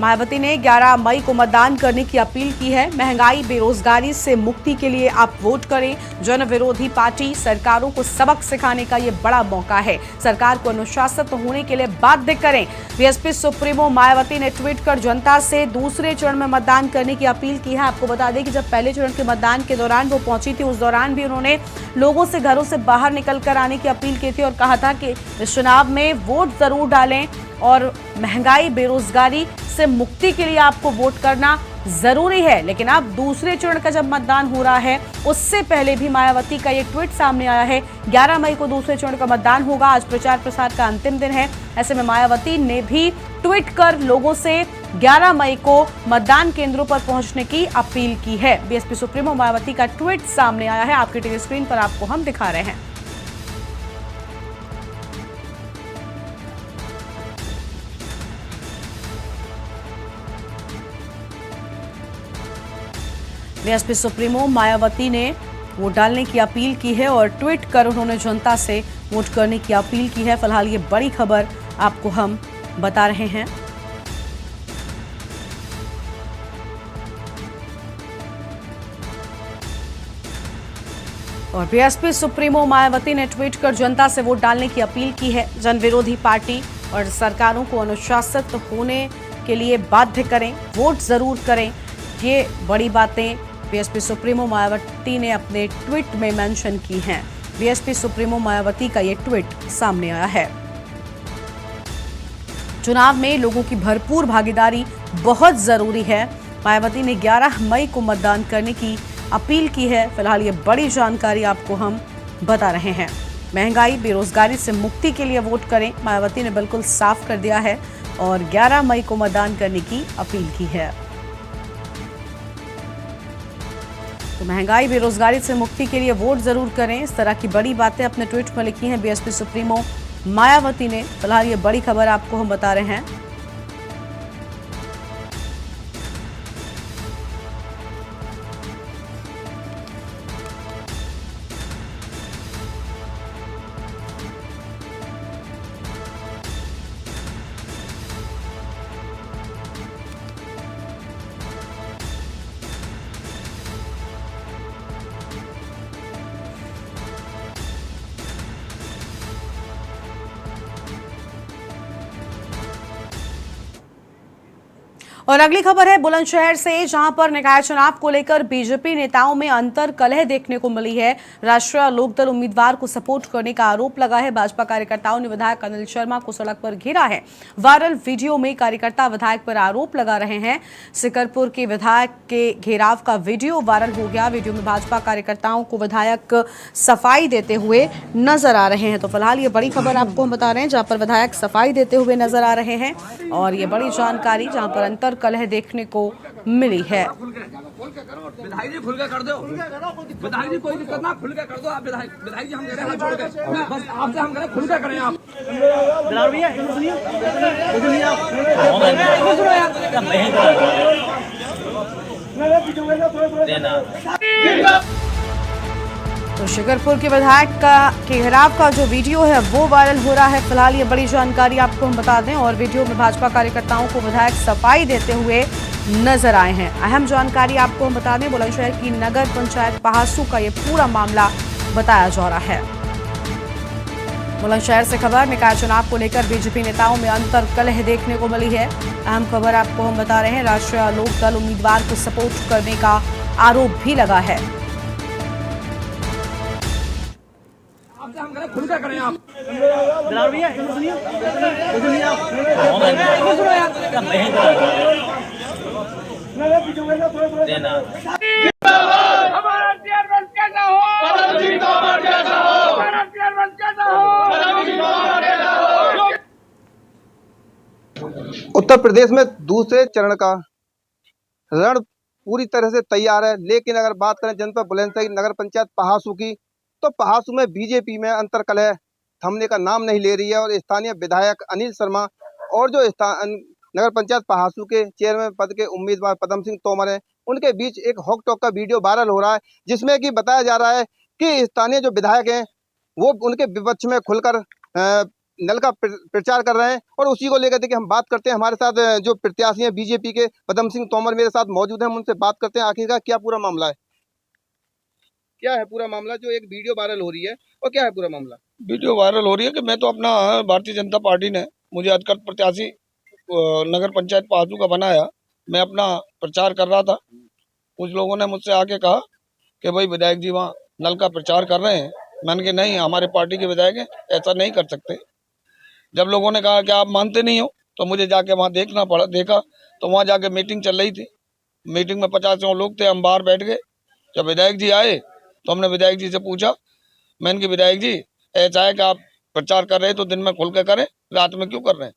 मायावती ने 11 मई को मतदान करने की अपील की है। महंगाई, बेरोजगारी से मुक्ति के लिए आप वोट करें। जन विरोधी पार्टी सरकारों को सबक सिखाने का ये बड़ा मौका है। सरकार को अनुशासित होने के लिए बाध्य करें। बीएसपी सुप्रीमो मायावती ने ट्वीट कर जनता से दूसरे चरण में मतदान करने की अपील की है। आपको बता दें कि जब पहले चरण के मतदान के दौरान वो पहुंची थी, उस दौरान भी उन्होंने लोगों से घरों से बाहर निकल कर आने की अपील की थी और कहा था कि इस चुनाव में वोट जरूर डालें और महंगाई, बेरोजगारी से मुक्ति के लिए आपको वोट करना जरूरी है। लेकिन अब दूसरे चरण का जब मतदान हो रहा है, उससे पहले भी मायावती का ये ट्वीट सामने आया है। 11 मई को दूसरे चरण का मतदान होगा। आज प्रचार प्रसार का अंतिम दिन है। ऐसे में मायावती ने भी ट्वीट कर लोगों से 11 मई को मतदान केंद्रों पर पहुंचने की अपील की है। बीएसपी सुप्रीमो मायावती का ट्वीट सामने आया है। आपकी टीवी स्क्रीन पर आपको हम दिखा रहे हैं। बीएसपी सुप्रीमो मायावती ने वोट डालने की अपील की है और ट्वीट कर उन्होंने जनता से वोट करने की अपील की है। फिलहाल ये बड़ी खबर आपको हम बता रहे हैं। और बीएसपी सुप्रीमो मायावती ने ट्वीट कर जनता से वोट डालने की अपील की है। जन विरोधी पार्टी और सरकारों को अनुशासित होने के लिए बाध्य करें, वोट जरूर करें। ये बड़ी बातें बीएसपी सुप्रीमो मायावती ने अपने ट्वीट में मेंशन की हैं। बीएसपी सुप्रीमो मायावती का ये ट्वीट सामने आया है। चुनाव में लोगों की भरपूर भागीदारी बहुत जरूरी है। मायावती ने 11 मई को मतदान करने की अपील की है। फिलहाल ये बड़ी जानकारी आपको हम बता रहे हैं। महंगाई, बेरोजगारी से मुक्ति के लिए वोट करें, मायावती ने बिल्कुल साफ कर दिया है और 11 मई को मतदान करने की अपील की है। तो महंगाई, बेरोजगारी से मुक्ति के लिए वोट जरूर करें, इस तरह की बड़ी बातें अपने ट्वीट में लिखी हैं बीएसपी सुप्रीमो मायावती ने। फिलहाल ये बड़ी खबर आपको हम बता रहे हैं। और अगली खबर है बुलंदशहर से, जहां पर निकाय चुनाव को लेकर बीजेपी नेताओं में अंतर कलह देखने को मिली है। राष्ट्रीय लोकदल उम्मीदवार को सपोर्ट करने का आरोप लगा है। भाजपा कार्यकर्ताओं ने विधायक अनिल शर्मा को सड़क पर घेरा है। वायरल वीडियो में कार्यकर्ता विधायक पर आरोप लगा रहे हैं। सिकरपुर के विधायक के घेराव का वीडियो वायरल हो गया। वीडियो में भाजपा कार्यकर्ताओं को विधायक सफाई देते हुए नजर आ रहे हैं। तो फिलहाल ये बड़ी खबर आपको हम बता रहे हैं, जहां पर विधायक सफाई देते हुए नजर आ रहे हैं। और ये बड़ी जानकारी जहां पर अंतर कलह देखने को मिली है। विधायक जी खुल के कर दो, विधायक जी कोई दिक्कत ना, खुल के कर दो आप। विधायक जी हम कह रहे हैं छोड़ के, बस आपसे हम कह रहे हैं खुल के करें आप। तो शिकरपुर के विधायक के घेराव का जो वीडियो है वो वायरल हो रहा है। फिलहाल ये बड़ी जानकारी आपको हम बता दें। और वीडियो में भाजपा कार्यकर्ताओं को विधायक सफाई देते हुए नजर आए हैं। अहम जानकारी आपको हम बता दें, बुलंदशहर की नगर पंचायत पहासू का ये पूरा मामला बताया जा रहा है। बुलंदशहर से खबर, निकाय चुनाव को लेकर बीजेपी नेताओं में अंतर कलह देखने को मिली है। अहम खबर आपको हम बता रहे हैं, राष्ट्रीय लोकदल उम्मीदवार को सपोर्ट करने का आरोप भी लगा है। हम कह रहे हैं खुल के करें आप। हमारा चेयरमैन कैसा हो, हमारा चेयरमैन कैसा हो। उत्तर प्रदेश में दूसरे चरण का रण पूरी तरह से तैयार है। लेकिन अगर बात करें जनपद बुलंदशहर नगर पंचायत पहासू की, तो पहासू में बीजेपी में अंतर कलह थमने का नाम नहीं ले रही है। और स्थानीय विधायक अनिल शर्मा और जो नगर पंचायत पहासू के चेयरमैन पद के उम्मीदवार पदम सिंह तोमर हैं, उनके बीच एक हॉक टॉक का वीडियो वायरल हो रहा है, जिसमें कि बताया जा रहा है कि स्थानीय जो विधायक हैं वो उनके विपक्ष में खुलकर नल का प्रचार कर रहे हैं। और उसी को लेकर देखिए हम बात करते हैं। हमारे साथ जो प्रत्याशी हैं बीजेपी के पदम सिंह तोमर मेरे साथ मौजूद हैं, हम उनसे बात करते हैं आखिरकार क्या पूरा मामला है। क्या है पूरा मामला, जो एक वीडियो वायरल हो रही है, और क्या है पूरा मामला? वीडियो वायरल हो रही है कि मैं तो अपना भारतीय जनता पार्टी ने मुझे अधिकृत प्रत्याशी नगर पंचायत पहासू का बनाया, मैं अपना प्रचार कर रहा था। कुछ लोगों ने मुझसे आके कहा कि भाई विधायक जी वहाँ नल का प्रचार कर रहे हैं। मैंने कहा नहीं, हमारे पार्टी के विधायक हैं, ऐसा नहीं कर सकते। जब लोगों ने कहा कि आप मानते नहीं हो, तो मुझे जाके वहाँ देखना पड़ा। देखा तो वहाँ जाके मीटिंग चल रही थी, मीटिंग में 50 लोग थे, हम बाहर बैठ गए। जब विधायक जी आए तो हमने विधायक जी से पूछा, मैंने कि विधायक जी ऐसा है कि आप प्रचार कर रहे हैं तो दिन में खुल के करें, रात में क्यों कर रहे हैं?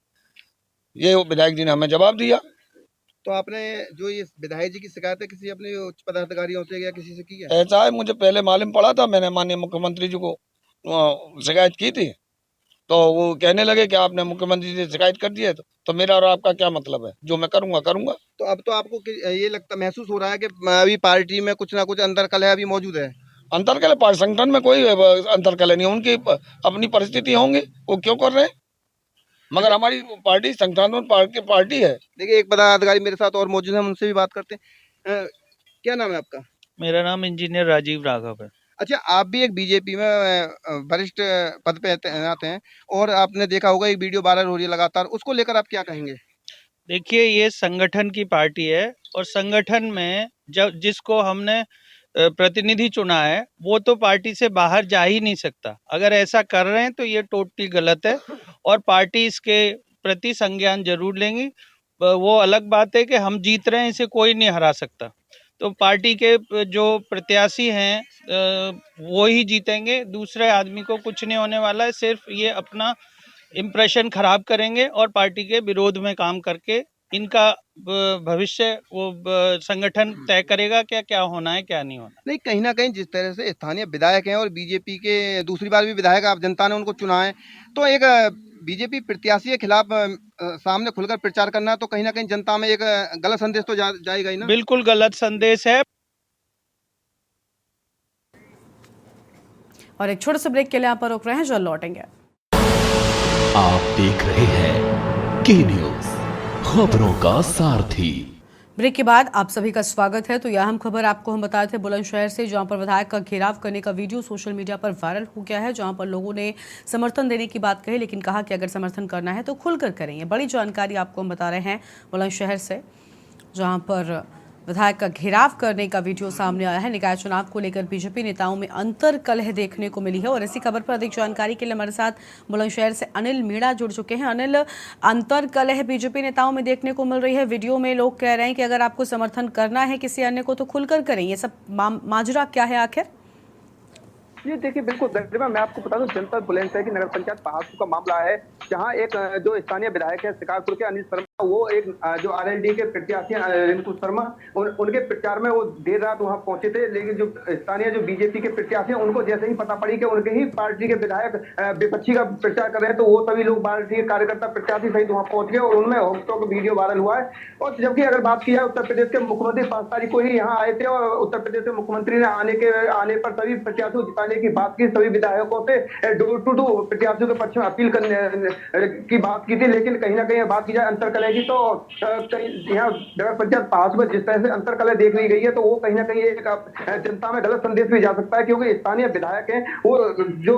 ये विधायक जी ने हमें जवाब दिया। तो आपने जो ये विधायक जी की शिकायत है किसी अपने उच्च पदाधिकारियों से या किसी से की है? ऐसा है, मुझे पहले मालूम पड़ा था, मैंने माननीय मुख्यमंत्री जी को शिकायत की थी, तो वो कहने लगे कि आपने मुख्यमंत्री जी से शिकायत कर दी है, तो मेरा और आपका क्या मतलब है? जो मैं करूंगा करूंगा। तो अब तो आपको ये लगता महसूस हो रहा है कि अभी पार्टी में कुछ ना कुछ अंतर कलह अभी मौजूद है? अंतरकलह पार्टी संगठन में कोई अंतरकलह नहीं है, उनकी अपनी परिस्थिति होंगी, वो क्यों कर रहे हैं, मगर हमारी पार्टी संगठन पार्टी है। देखिए एक पदाधिकारी मेरे साथ और मौजूद है, हम उनसे भी बात करते हैं। क्या नाम है आपका? मेरा नाम इंजीनियर राजीव राघव है। अच्छा, आप भी एक बीजेपी में वरिष्ठ पद पे तैनात हैं और आपने देखा होगा एक वीडियो वायरल हो रही है लगातार, उसको लेकर आप क्या कहेंगे? देखिए, ये संगठन की पार्टी है और संगठन में जब जिसको हमने प्रतिनिधि चुना है वो तो पार्टी से बाहर जा ही नहीं सकता। अगर ऐसा कर रहे हैं तो ये टोटली गलत है और पार्टी इसके प्रति संज्ञान जरूर लेंगी। वो अलग बात है कि हम जीत रहे हैं, इसे कोई नहीं हरा सकता। तो पार्टी के जो प्रत्याशी हैं वो ही जीतेंगे, दूसरे आदमी को कुछ नहीं होने वाला है। सिर्फ ये अपना इम्प्रेशन खराब करेंगे और पार्टी के विरोध में काम करके इनका भविष्य वो संगठन तय करेगा क्या क्या होना है क्या नहीं होना। नहीं, कहीं ना कहीं जिस तरह से स्थानीय विधायक हैं और बीजेपी के दूसरी बार भी विधायक आप जनता ने उनको चुना है, तो एक बीजेपी प्रत्याशी के खिलाफ सामने खुलकर प्रचार करना तो कहीं ना कहीं जनता में एक गलत संदेश तो जाएगा ही ना? बिल्कुल गलत संदेश है। और एक छोटे से ब्रेक के लिए यहाँ पर रुक रहे हैं, जल्द लौटेंगे। आप देख रहे हैं के न्यूज, खबरों का सारथी। ब्रेक के बाद आप सभी का स्वागत है। तो यह अहम खबर आपको हम बताए थे बुलंदशहर से, जहां पर विधायक का घेराव करने का वीडियो सोशल मीडिया पर वायरल हो गया है, जहां पर लोगों ने समर्थन देने की बात कही, लेकिन कहा कि अगर समर्थन करना है तो खुलकर करें। ये बड़ी जानकारी आपको हम बता रहे हैं बुलंदशहर से, जहां पर विधायक का घेराव करने का वीडियो सामने आया है। निकाय चुनाव को लेकर बीजेपी नेताओं में अंतर कलह देखने को मिली है और इसी खबर पर अधिक जानकारी के लिए हमारे साथ बुलंदशहर से अनिल मीणा जुड़ चुके हैं। अनिल, अंतर कलह बीजेपी नेताओं में देखने को मिल रही है। वीडियो में लोग कह रहे हैं कि अगर आपको समर्थन करना है किसी अन्य को तो खुलकर करें। ये सब माजरा क्या है आखिर? ये देखिए, बिल्कुल गरिमा, मैं आपको बता दूं जनपद बुलंदशहर की नगर पंचायत पहासू का मामला है, जहां एक जो स्थानीय विधायक है शिकारपुर के अनिल शर्मा, वो एक जो आरएलडी के प्रत्याशी रिंकू शर्मा, उनके प्रचार में वो देर रात वहां पहुंचे थे। लेकिन जो स्थानीय जो बीजेपी के प्रत्याशी हैं, उनको जैसे ही पता पड़ी कि उनके ही पार्टी के विधायक विपक्षी का प्रचार कर रहे हैं, तो वो सभी लोग पार्टी के कार्यकर्ता प्रत्याशी सहित वहां पहुंच गए और उनमें होक्सो का वीडियो वायरल हुआ है। और जबकि अगर बात की जाए, उत्तर प्रदेश के मुख्यमंत्री 5 तारीख को ही यहाँ आए थे और उत्तर प्रदेश के मुख्यमंत्री ने आने पर सभी प्रत्याशियों जिताने की बात की, सभी विधायकों से डोर टू डोर प्रत्याशियों के पक्ष में अपील करने की बात की थी। लेकिन कहीं ना कहीं बात की जाए अंतर कलह की, तो यहाँ नगर पंचायत पहासू में जिस तरह से अंतर कलह देख ली गई है, तो वो कहीं ना कहीं एक जनता में गलत संदेश भी जा सकता है, क्योंकि स्थानीय विधायक हैं वो जो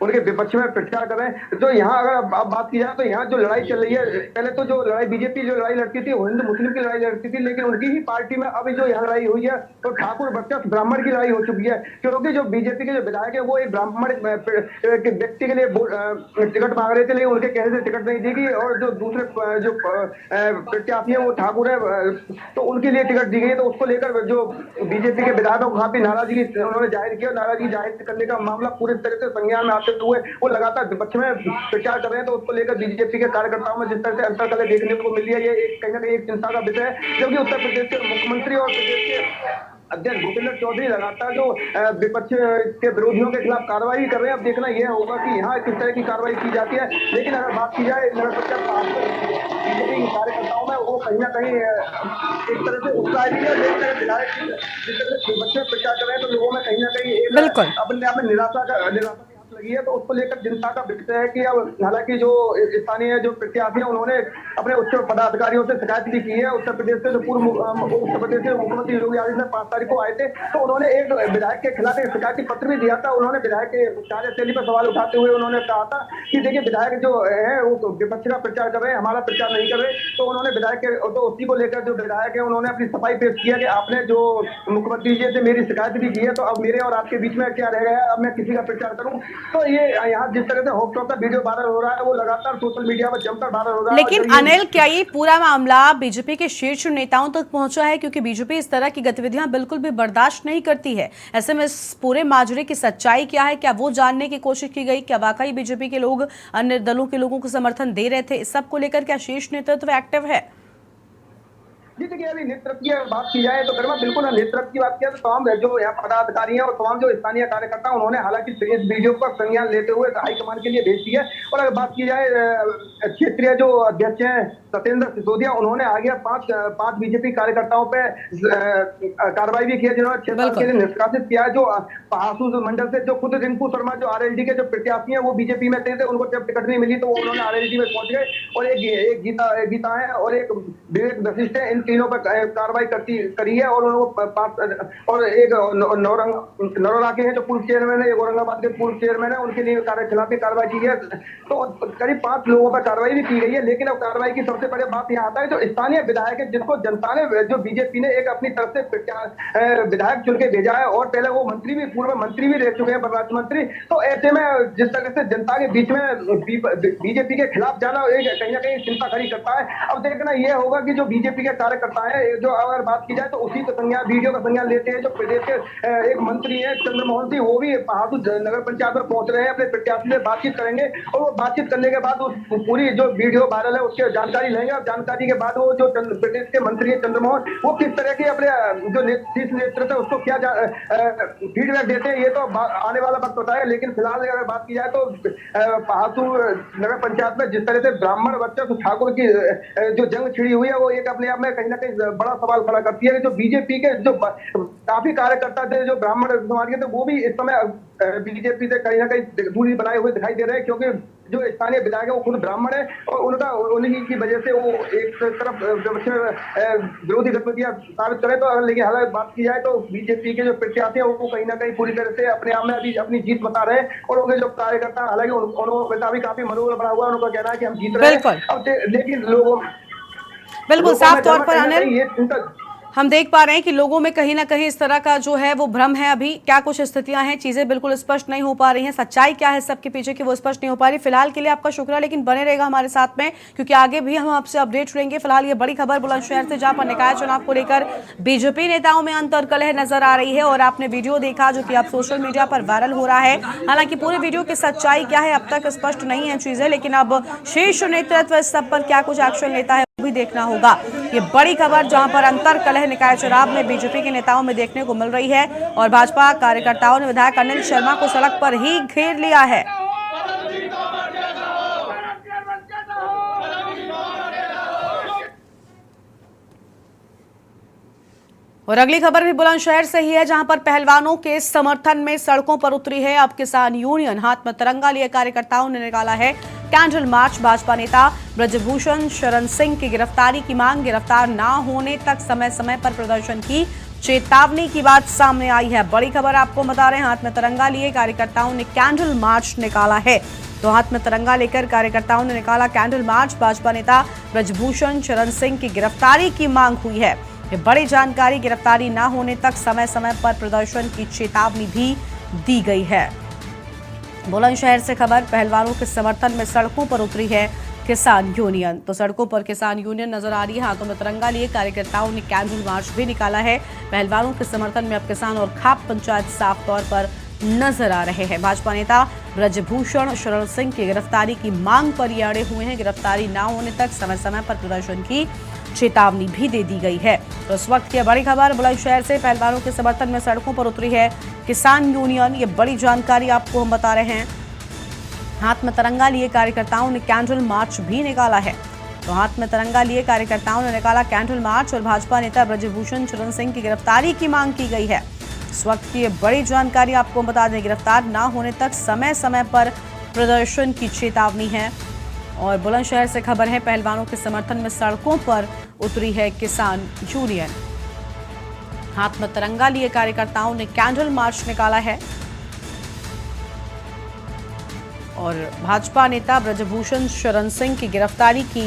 उनके विपक्ष में प्रचार कर रहे हैं। जो यहाँ अगर आप बात की जाए तो यहाँ जो लड़ाई चल रही है, पहले तो जो लड़ाई बीजेपी जो लड़ाई लड़ती थी वो हिंदू मुस्लिम की लड़ाई लड़ती थी, लेकिन उनकी ही पार्टी में अभी जो यहाँ लड़ाई हुई है तो ठाकुर वर्सेस ब्राह्मण की लड़ाई हो चुकी है। क्योंकि जो बीजेपी के जो विधायक है वो एक ब्राह्मण व्यक्ति के लिए टिकट मांग रहे थे, लेकिन उनके कहने से टिकट नहीं दी गई, और जो दूसरे जो प्रत्याशी है वो ठाकुर है, तो उनके लिए टिकट दी गई। तो उसको लेकर जो बीजेपी के विधायकों को काफी नाराजगी उन्होंने जाहिर किया। नाराजगी जाहिर करने का मामला पूरी तरह से संज्ञान में आते हुए वो लगातार विपक्ष में प्रचार कर रहे हैं। तो उसको लेकर बीजेपी के कार्यकर्ताओं में जिस तरह से अंतर कलह देखने को मिली है, ये कहीं ना कहीं एक चिंता का विषय है। जबकि उत्तर प्रदेश के मुख्यमंत्री और प्रदेश के अध्यक्ष भूपेंद्र चौधरी लगातार जो विपक्ष के विरोधियों के खिलाफ कार्रवाई कर रहे हैं। अब देखना यह होगा कि यहाँ किस तरह की कार्रवाई की जाती है। लेकिन अगर बात की जाए नगर पंचायत बीजेपी के कार्यकर्ताओं में, वो कहीं ना कहीं एक तरह से उत्साह भी है। लेकिन विधायक जिस तरह से विपक्ष में प्रचार कर रहे हैं, तो लोगों में कहीं ना कहीं अपने आप में निराशा लगी है। तो उसको लेकर जनता का विषय है कि अब हालांकि जो स्थानीय जो प्रत्याशी हैं उन्होंने अपने उच्च पदाधिकारियों से शिकायत भी की है। उत्तर प्रदेश से जो पूर्व उत्तर प्रदेश के मुख्यमंत्री योगी आदित्यनाथ 5 तारीख को आए थे, तो उन्होंने एक विधायक के खिलाफ एक शिकायती पत्र भी दिया था। उन्होंने विधायक के कार्यशैली पर सवाल उठाते हुए उन्होंने कहा था कि देखिए विधायक जो है वो विपक्ष का प्रचार कर रहे हैं, हमारा प्रचार नहीं कर रहे। तो उन्होंने विधायक के तो उसी को लेकर जो विधायक है उन्होंने अपनी सफाई पेश किया कि आपने जो मुख्यमंत्री जी से मेरी शिकायत भी की है, तो अब मेरे और आपके बीच में क्या रह गया, अब मैं किसी का प्रचार करूं। तो ये यहाँ जिस तरह से होप का वीडियो वायरल हो रहा है वो लगातार सोशल मीडिया पर जमकर वायरल हो रहा है। लेकिन अनिल, क्या ये पूरा मामला बीजेपी के शीर्ष नेताओं तक पहुंचा है? क्योंकि बीजेपी इस तरह की गतिविधियां बिल्कुल भी बर्दाश्त नहीं करती है। ऐसे में इस पूरे माजरे की सच्चाई क्या है? क्या वो जानने की कोशिश की गई? क्या वाकई बीजेपी के लोग अन्य दलों के लोगों को समर्थन दे रहे थे? इस सब को लेकर क्या शीर्ष नेतृत्व एक्टिव है? जी देखिए, अभी नेतृत्व की बात की जाए तो गरिमा बिल्कुल नेतृत्व की बात किया तो तमाम जो यहाँ पदाधिकारी हैं और तमाम जो स्थानीय कार्यकर्ता उन्होंने हालांकि इस वीडियो का संज्ञान लेते हुए हाईकमान के लिए भेज दी है। और अगर बात की जाए क्षेत्रीय जो अध्यक्ष हैं सत्येंद्र सिसोदिया, उन्होंने आगे पांच बीजेपी कार्यकर्ताओं पे कार्रवाई भी की है जिन्होंने 6 साल के लिए निष्कासित किया है। जो पहासू मंडल से जो खुद रिंकू शर्मा जो आरएलडी के जो प्रत्याशी हैं वो बीजेपी में थे, उनको जब टिकट नहीं मिली तो वो उन्होंने आरएलडी में पहुंच गए। और एक गीता है और एक विवेक वशिष्ठ है, इन तीनों पर कार्रवाई करी है। और उनको और एक नौरंगा के हैं जो पूर्व चेयरमैन है, एक औरंगाबाद के पूर्व चेयरमैन है, उनके लिए खिलाफी कार्रवाई की है। तो करीब 5 लोगों पर कार्रवाई भी की गई है। लेकिन अब कार्रवाई की सबसे बड़ी बात यहाँ आता है जो स्थानीय विधायक है जिसको जनता ने जो बीजेपी ने एक अपनी तरफ से विधायक चुन के भेजा है और पहले वो मंत्री भी पूर्व मंत्री भी रह चुके हैं, परराष्ट्र मंत्री। तो ऐसे में जिस तरह से जनता के बीच में बीजेपी के खिलाफ जाना एक कहीं ना कहीं चिंता खड़ी करता है। अब देखना यह होगा कि जो बीजेपी के कार्यकर्ता है जो अगर बात की जाए तो उसी का संज्ञान वीडियो का संज्ञान लेते हैं। जो प्रदेश के एक मंत्री है चंद्रमोहन सिंह, वो भी पहाड़पुर नगर पंचायत में पहुंच रहे हैं, अपने प्रत्याशी से बातचीत करेंगे और वो बातचीत करने के बाद उस पूरी जो वीडियो वायरल है उसकी जानकारी लेंगे। और जानकारी के बाद वो जो प्रदेश के मंत्री है चंद्रमोहन, वो किस तरह के अपने जो शीर्ष नेतृत्व है उसको क्या फीडबैक देते हैं ये तो आने वाला वक्त होता है। लेकिन फिलहाल अगर बात की जाए तो पहाड़पुर नगर पंचायत में जिस तरह से ब्राह्मण वर्चस्व ठाकुर की जो जंग छिड़ी हुई है वो एक अपने आप में कहीं ना कहीं बड़ा सवाल खड़ा करती है। जो बीजेपी के जो काफी कार्यकर्ता थे जो ब्राह्मण समाज के थे वो भी इस समय बीजेपी से कहीं ना कहीं दूरी बनाए हुए दिखाई दे रहे हैं, क्योंकि जो स्थानीय विधायक है वो खुद ब्राह्मण है और उन्हीं की वजह से वो एक तरफ विरोधी गतिविधियां साबित करे। तो लेकिन हालांकि बात की जाए तो बीजेपी के जो प्रत्याशी है वो कहीं ना कहीं पूरी तरह से अपने आप में अभी अपनी जीत बता रहे हैं। और उनके जो कार्यकर्ता हालांकि उनका भी काफी मनोबल बना हुआ है, उनका कहना है कि हम जीत रहे हैं। अब लेकिन लोगों बिल्कुल साफ तौर पर अनिल हम देख पा रहे हैं कि लोगों में कहीं ना कहीं इस तरह का जो है वो भ्रम है। अभी क्या कुछ स्थितियां हैं, चीजें बिल्कुल स्पष्ट नहीं हो पा रही हैं, सच्चाई क्या है सबके पीछे की वो स्पष्ट नहीं हो पा रही। फिलहाल के लिए आपका शुक्रिया, लेकिन बने रहेगा हमारे साथ में क्योंकि आगे भी हम आपसे अपडेट लेंगे। फिलहाल ये बड़ी खबर बुलंदशहर से जहां पर निकाय चुनाव को लेकर बीजेपी नेताओं में अंतर्कलह नजर आ रही है और आपने वीडियो देखा जो कि अब सोशल मीडिया पर वायरल हो रहा है। हालांकि पूरे वीडियो की सच्चाई क्या है अब तक स्पष्ट नहीं है चीजें, लेकिन अब शीर्ष नेतृत्व इस सब पर क्या कुछ एक्शन लेता है भी देखना होगा। ये बड़ी खबर जहां पर अंतर्कलह निकाय चुनाव में बीजेपी के नेताओं में देखने को मिल रही है और भाजपा कार्यकर्ताओं ने विधायक अनिल शर्मा को सड़क पर ही घेर लिया है। और अगली खबर भी बुलंदशहर से ही है जहां पर पहलवानों के समर्थन में सड़कों पर उतरी है अब किसान यूनियन। हाथ में तिरंगा लिए कार्यकर्ताओं ने निकाला है कैंडल मार्च। भाजपा नेता ब्रजभूषण शरण सिंह की गिरफ्तारी की मांग, गिरफ्तार न होने तक समय समय पर प्रदर्शन की चेतावनी की बात सामने आई है। बड़ी खबर आपको बता रहे हैं, हाथ में तिरंगा लिए कार्यकर्ताओं ने कैंडल मार्च निकाला है। तो हाथ में तिरंगा लेकर कार्यकर्ताओं ने निकाला कैंडल मार्च। भाजपा नेता ब्रजभूषण शरण सिंह की गिरफ्तारी की मांग हुई है। ये बड़ी जानकारी, गिरफ्तारी न होने तक समय समय पर प्रदर्शन की चेतावनी भी दी गई है। बुलंदशहर से खबर, पहलवानों के समर्थन में सड़कों पर उतरी है किसान यूनियन। तो सड़कों पर किसान यूनियन नजर आ रही है, हाथों में तिरंगा लिए कार्यकर्ताओं ने कैंडल मार्च भी निकाला है। पहलवानों के समर्थन में अब किसान और खाप पंचायत साफ तौर पर नजर आ रहे हैं। भाजपा नेता ब्रजभूषण शरण सिंह की गिरफ्तारी की मांग पर ये अड़े हुए हैं। गिरफ्तारी न होने तक समय समय पर प्रदर्शन की चेतावनी भी दे दी गई है। तो इस वक्त की बड़ी खबर बुलंदशहर से, पहलवानों के समर्थन में सड़कों पर उतरी है किसान यूनियन। ये बड़ी जानकारी आपको हम बता रहे हैं। हाथ में तिरंगा लिए कार्यकर्ताओं ने कैंडल मार्च भी निकाला है। तो हाथ में तिरंगा लिए कार्यकर्ताओं ने निकाला कैंडल मार्च और भाजपा नेता ब्रजभूषण शरण सिंह की गिरफ्तारी की मांग की गई है। इस वक्त की ये बड़ी जानकारी आपको बता दें, गिरफ्तार न होने तक समय समय पर प्रदर्शन की चेतावनी है। और बुलंदशहर से खबर है, पहलवानों के समर्थन में सड़कों पर उतरी है किसान यूनियन। हाथ में तिरंगा लिए कार्यकर्ताओं ने कैंडल मार्च निकाला है और भाजपा नेता ब्रजभूषण शरण सिंह की गिरफ्तारी की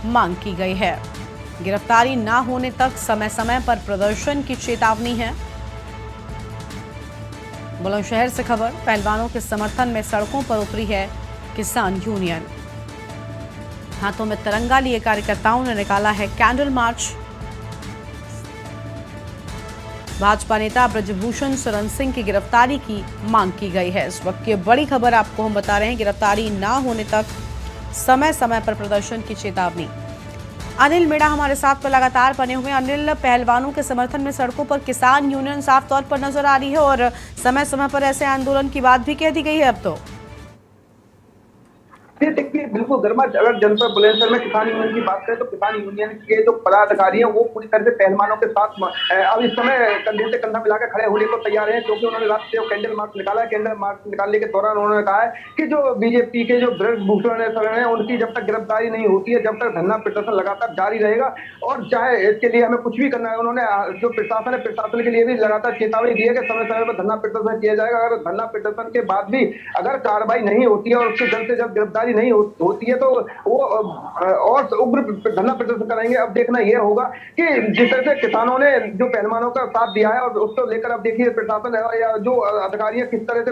मांग की गई है। गिरफ्तारी न होने तक समय समय पर प्रदर्शन की चेतावनी है। बुलंदशहर से खबर, पहलवानों के समर्थन में सड़कों पर उतरी है किसान यूनियन। हाथों में तिरंगा लिए कार्यकर्ताओं ने निकाला है कैंडल मार्च। भाजपा नेता ब्रजभूषण शरण सिंह की गिरफ्तारी की मांग की गई है। इस वक्त की बड़ी खबर आपको हम बता रहे हैं, गिरफ्तारी ना होने तक समय समय पर प्रदर्शन की चेतावनी। अनिल मीणा हमारे साथ पर लगातार बने हुए। अनिल, पहलवानों के समर्थन में सड़कों पर किसान यूनियन साफ तौर पर नजर आ रही है और समय समय पर ऐसे आंदोलन की बात भी कह दी गई है अब तो। देखिए, बिल्कुल गर्मा अगर जनपद बुलंदशहर में किसान यूनियन की बात करें तो किसान यूनियन के जो पदाधिकारी हैं वो पूरी तरह से पहलवानों के साथ अब इस समय कंधे से कंधा मिलाकर खड़े होने को तैयार हैं, क्योंकि उन्होंने रात से कैंडल मार्च निकाला है। कैंडल मार्च निकालने के दौरान उन्होंने कहा है कि जो बीजेपी के जो ब्रजभूषण शरण है उनकी जब तक गिरफ्तारी नहीं होती है, जब तक धरना प्रदर्शन लगातार जारी रहेगा और चाहे इसके लिए हमें कुछ भी करना है। उन्होंने जो प्रशासन है, प्रशासन के लिए भी लगातार चेतावनी दी है कि समय समय पर धरना प्रदर्शन किया जाएगा। अगर धरना प्रदर्शन के बाद भी अगर कार्रवाई नहीं होती है और उसकी जल्द से जल्द गिरफ्तारी नहीं होती है तो वो और उग्र धरना प्रदर्शन करेंगे। अब देखना यह होगा कि जिस तरह से किसानों ने जो पहलवानों का साथ दिया है और उसको लेकर अब देखिए प्रशासन या जो अधिकारी किस तरह से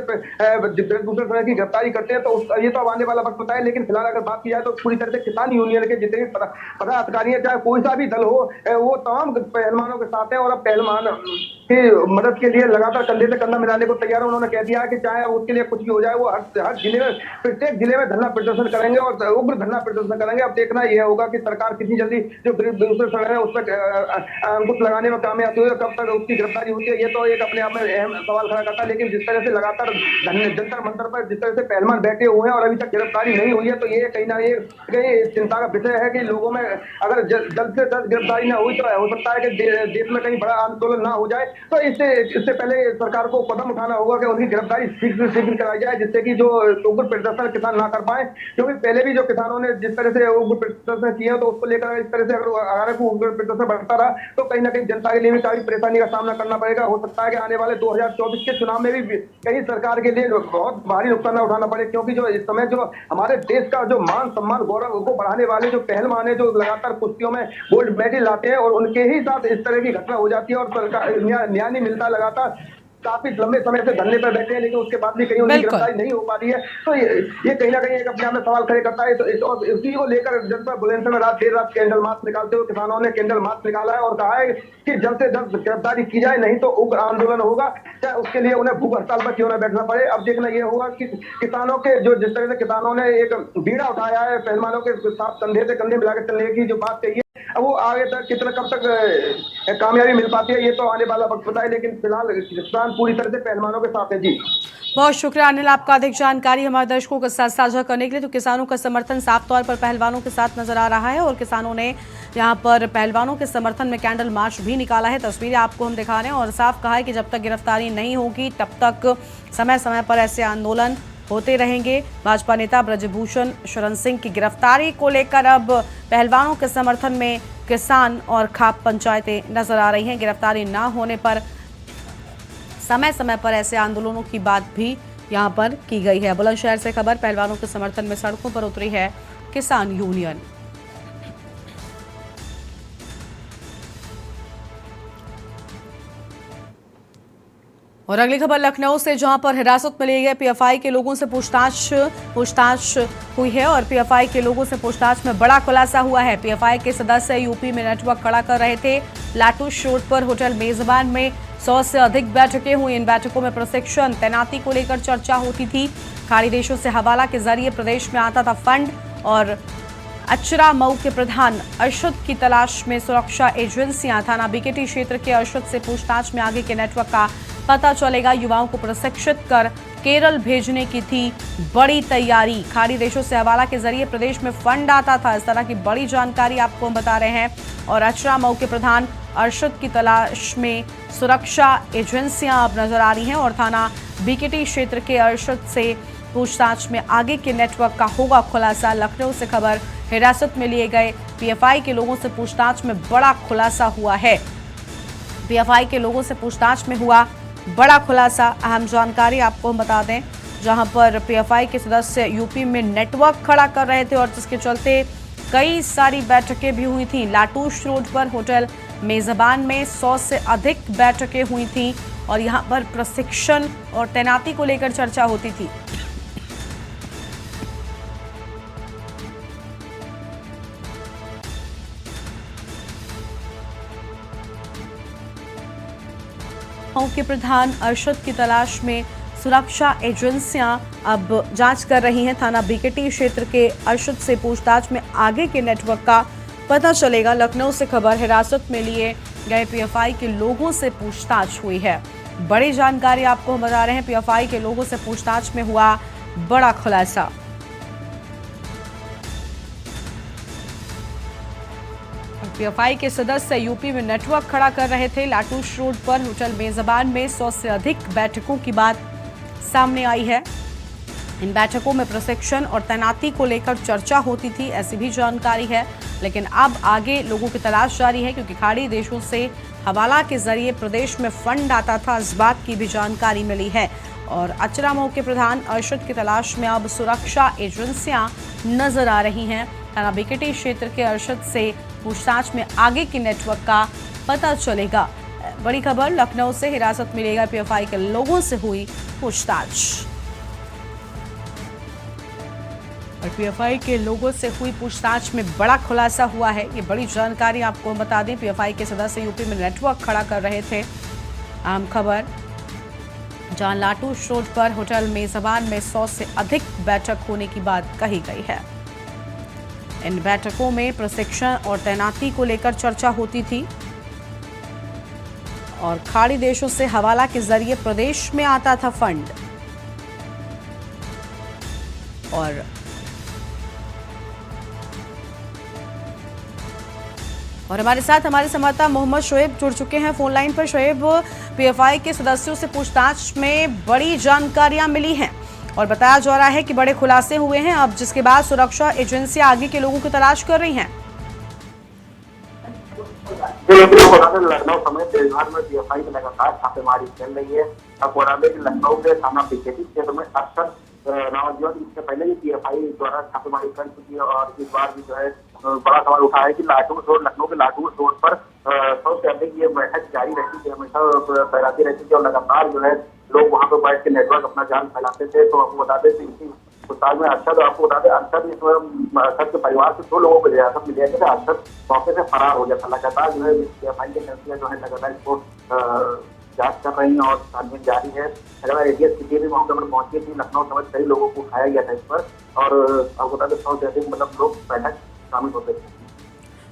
ब्रजभूषण शरण की गिरफ्तारी करते हैं, तो ये तो आने वाला वक्त बताए। लेकिन फिलहाल अगर बात की जाए तो पूरी तरह से किसान यूनियन के जितने भी पदाधिकारी हैं, चाहे कोई सा भी दल हो, वो तमाम पहलवानों के साथ है और अब पहलवान की मदद के लिए लगातार कंधे से कंधा मिलाने को तैयार है। उन्होंने कह दिया है कि चाहे उसके लिए कुछ भी हो जाए वो हर जिले में, प्रत्येक जिले में धरना प्रदर्शन करेंगे और उग्र धरना प्रदर्शन करेंगे। अब देखना यह होगा कि सरकार कितनी जल्दी जो ब्रजभूषण शरण है उस पर अंकुश लगाने में कामयाब हुई है, कब तक उसकी गिरफ्तारी होती है, ये तो एक अपने आप में अहम सवाल खड़ा करता है। लेकिन जिस तरह से लगातार जंतर मंतर पर जिस तरह से पहलवान बैठे हुए हैं और अभी तक गिरफ्तारी नहीं हुई है, तो ये कहीं ना कहीं चिंता का विषय है कि लोगों में अगर जल्द से जल्द गिरफ्तारी न हुई तो हो सकता है कि देश में कहीं बड़ा आंदोलन ना हो जाए। तो इससे पहले सरकार को कदम उठाना होगा कि उनकी गिरफ्तारी शीघ्र कराई जाए, जिससे कि जो उग्र प्रदर्शन किसान ना कर पाए। क्योंकि पहले भी जो किसानों ने जिस तरह से उग्र प्रदर्शन किया तो उसको लेकर इस तरह से अगर आगे को उग्र प्रदर्शन बढ़ता रहा तो कहीं ना कहीं जनता के लिए भी काफी परेशानी का सामना करना पड़ेगा। हो सकता है कि आने वाले 2024 के चुनाव में भी कहीं सरकार के लिए बहुत भारी नुकसान न उठाना पड़े, क्योंकि जो इस समय जो हमारे देश का जो मान सम्मान गौरव को बढ़ाने वाले जो पहलवान है, जो लगातार कुश्तियों में गोल्ड मेडल लाते हैं और उनके ही साथ इस तरह की घटना हो जाती है और सरकार न्याय नहीं मिलता, लगातार काफी लंबे समय से धरने पर बैठे हैं लेकिन उसके बाद भी कहीं उनकी गिरफ्तारी नहीं हो पा रही है। तो ये कहीं ना कहीं एक अपने आप में सवाल खड़े करता है। तो इसी को लेकर जनपद बुलंदशहर में देर रात कैंडल मार्च निकालते हुए किसानों ने कैंडल मार्च निकाला है और कहा है कि जल्द से जल्द गिरफ्तारी की जाए, नहीं तो उग्र आंदोलन होगा, चाहे उसके लिए उन्हें भूख हड़ताल पर क्यों न बैठना पड़े। अब देखना यह होगा कि किसानों के जो जिस तरह से किसानों ने एक बीड़ा उठाया है पहलवानों के साथ कंधे से कंधे मिलाकर चलने की जो बात कही है, अब वो आगे तक कब तक कामयाबी मिल पाती है ये तो आने वाला वक्त बताए। लेकिन फिलहाल किसान पूरी तरह से पहलवानों के साथ है। जी बहुत शुक्रिया अनिल, आपका अधिक जानकारी हमारे दर्शकों के साथ साझा करने के लिए। तो किसानों का समर्थन साफ तौर पर पहलवानों के साथ नजर आ रहा है और किसानों ने यहां पर पहलवानों के समर्थन में कैंडल मार्च भी निकाला है। तस्वीरें आपको हम दिखा रहे हैं और साफ कहा है कि जब तक गिरफ्तारी नहीं होगी तब तक समय समय पर ऐसे आंदोलन होते रहेंगे। भाजपा नेता ब्रजभूषण शरण सिंह की गिरफ्तारी को लेकर अब पहलवानों के समर्थन में किसान और खाप पंचायतें नजर आ रही हैं। गिरफ्तारी ना होने पर समय समय पर ऐसे आंदोलनों की बात भी यहां पर की गई है। बुलंदशहर से खबर, पहलवानों के समर्थन में सड़कों पर उतरी है किसान यूनियन। और अगली खबर लखनऊ से, जहां पर हिरासत में लिए गए पीएफआई के लोगों से पूछताछ हुई है और पीएफआई के लोगों से पूछताछ में बड़ा खुलासा हुआ है। पीएफआई के सदस्य यूपी में नेटवर्क खड़ा कर रहे थे। लाटूश रोड पर होटल मेजबान में 100 से अधिक बैठकें हुई। इन बैठकों में प्रशिक्षण तैनाती को लेकर चर्चा होती थी। खाड़ी देशों से हवाला के जरिए प्रदेश में आता था फंड और अचरा मऊ के प्रधान अरशद की तलाश में सुरक्षा एजेंसियां। थाना बीकेटी क्षेत्र के अरशद से पूछताछ में आगे के नेटवर्क का पता चलेगा। युवाओं को प्रशिक्षित कर केरल भेजने की थी बड़ी तैयारी। खाड़ी देशों से हवाला के जरिए प्रदेश में फंड आता था, इस तरह की बड़ी जानकारी आपको हम बता रहे हैं। और अचरा मऊ के प्रधान अरशद की तलाश में सुरक्षा एजेंसियां अब नजर आ रही हैं और थाना बीकेटी क्षेत्र के अरशद से पूछताछ में आगे के नेटवर्क का होगा खुलासा। लखनऊ से खबर, हिरासत में लिए गए पीएफआई के लोगों से पूछताछ में बड़ा खुलासा हुआ है। पीएफआई के लोगों से पूछताछ में हुआ बड़ा खुलासा। अहम जानकारी आपको हम बता दें, जहां पर पीएफआई के सदस्य यूपी में नेटवर्क खड़ा कर रहे थे और जिसके चलते कई सारी बैठकें भी हुई थी। लाटूश रोड पर होटल मेजबान में 100 से अधिक बैठकें हुई थी और यहाँ पर प्रशिक्षण और तैनाती को लेकर चर्चा होती थी। के प्रधान अरशद की तलाश में सुरक्षा एजेंसियां अब जांच कर रही हैं। थाना बीकेटी क्षेत्र के अरशद से पूछताछ में आगे के नेटवर्क का पता चलेगा। लखनऊ से खबर, हिरासत में लिए गए पीएफआई के लोगों से पूछताछ हुई है। बड़ी जानकारी आपको हम बता रहे हैं, पीएफआई के लोगों से पूछताछ में हुआ बड़ा खुलासा। पीएफआई के सदस्य यूपी में नेटवर्क खड़ा कर रहे थे। लाटूश रोड पर होटल मेजबान में 100 से अधिक बैठकों की बात सामने आई है। इन बैठकों में प्रशिक्षण और तैनाती को लेकर चर्चा होती थी, ऐसी भी जानकारी है। लेकिन अब आगे लोगों की तलाश जारी है, क्योंकि खाड़ी देशों से हवाला के जरिए प्रदेश में फंड आता था, इस बात की भी जानकारी मिली है। और अचरा के प्रधान अरशद की तलाश में अब सुरक्षा एजेंसियां नजर आ रही हैं। थाना बीकेटी क्षेत्र के अरशद से पूछताछ में आगे के नेटवर्क का पता चलेगा। बड़ी खबर, लखनऊ से हिरासत में लिए गए पीएफआई के लोगों से हुई पूछताछ। और पीएफआई के लोगों से हुई पूछताछ में बड़ा खुलासा हुआ है। ये बड़ी जानकारी आपको बता दें, पीएफआई के सदस्य यूपी में नेटवर्क खड़ा कर रहे थे। आम खबर, जहां लाटूश रोड पर होटल मेजबान में 100 से अधिक बैठक होने की बात कही गई है। इन बैठकों में प्रशिक्षण और तैनाती को लेकर चर्चा होती थी और खाड़ी देशों से हवाला के जरिए प्रदेश में आता था फंड। और हमारे साथ हमारे संवाददाता मोहम्मद शोएब जुड़ चुके हैं फोन लाइन पर। शोएब, पीएफआई के सदस्यों से पूछताछ में बड़ी जानकारियां मिली हैं और बताया जा रहा है कि बड़े खुलासे हुए हैं, अब जिसके बाद सुरक्षा एजेंसियां आगे के लोगों की तलाश कर रही हैं। लखनऊ समेत देशभर में पीएफआई की लगातार छापेमारी चल रही है। अब लखनऊ के थाना बीकेटी क्षेत्र में अरशद नौजवान, इससे पहले भी पीएफआई द्वारा छापेमारी कर चुकी है और इस बार भी जो है बड़ा सवाल उठा है कि लाटूश रोड, लखनऊ के लाटूश रोड पर 100 से अधिक ये बैठक जारी रहती थी, हमेशा फैलाती रहती थी और लगातार जो है लोग वहां पर बैठ के नेटवर्क अपना जाल फैलाते थे। तो आपको बता दें इसी पूछताछ में अरशद, आपको बता दें अरशद के परिवार से 2 लोगों को हिरासत में लिया गया था। अरशद मौके से फरार हो गया था। लगातार जो है पीएफआई की एजेंसियां जो है लगातार इसको जांच कर रही हैं और छानबीन जारी है। लगातार एटीएस की टीम भी मौके पर पहुंची थी। लखनऊ समेत कई लोगों को उठाया गया था इस पर और आपको बता दें 100 से अधिक लोग बैठक शामिल होते थे।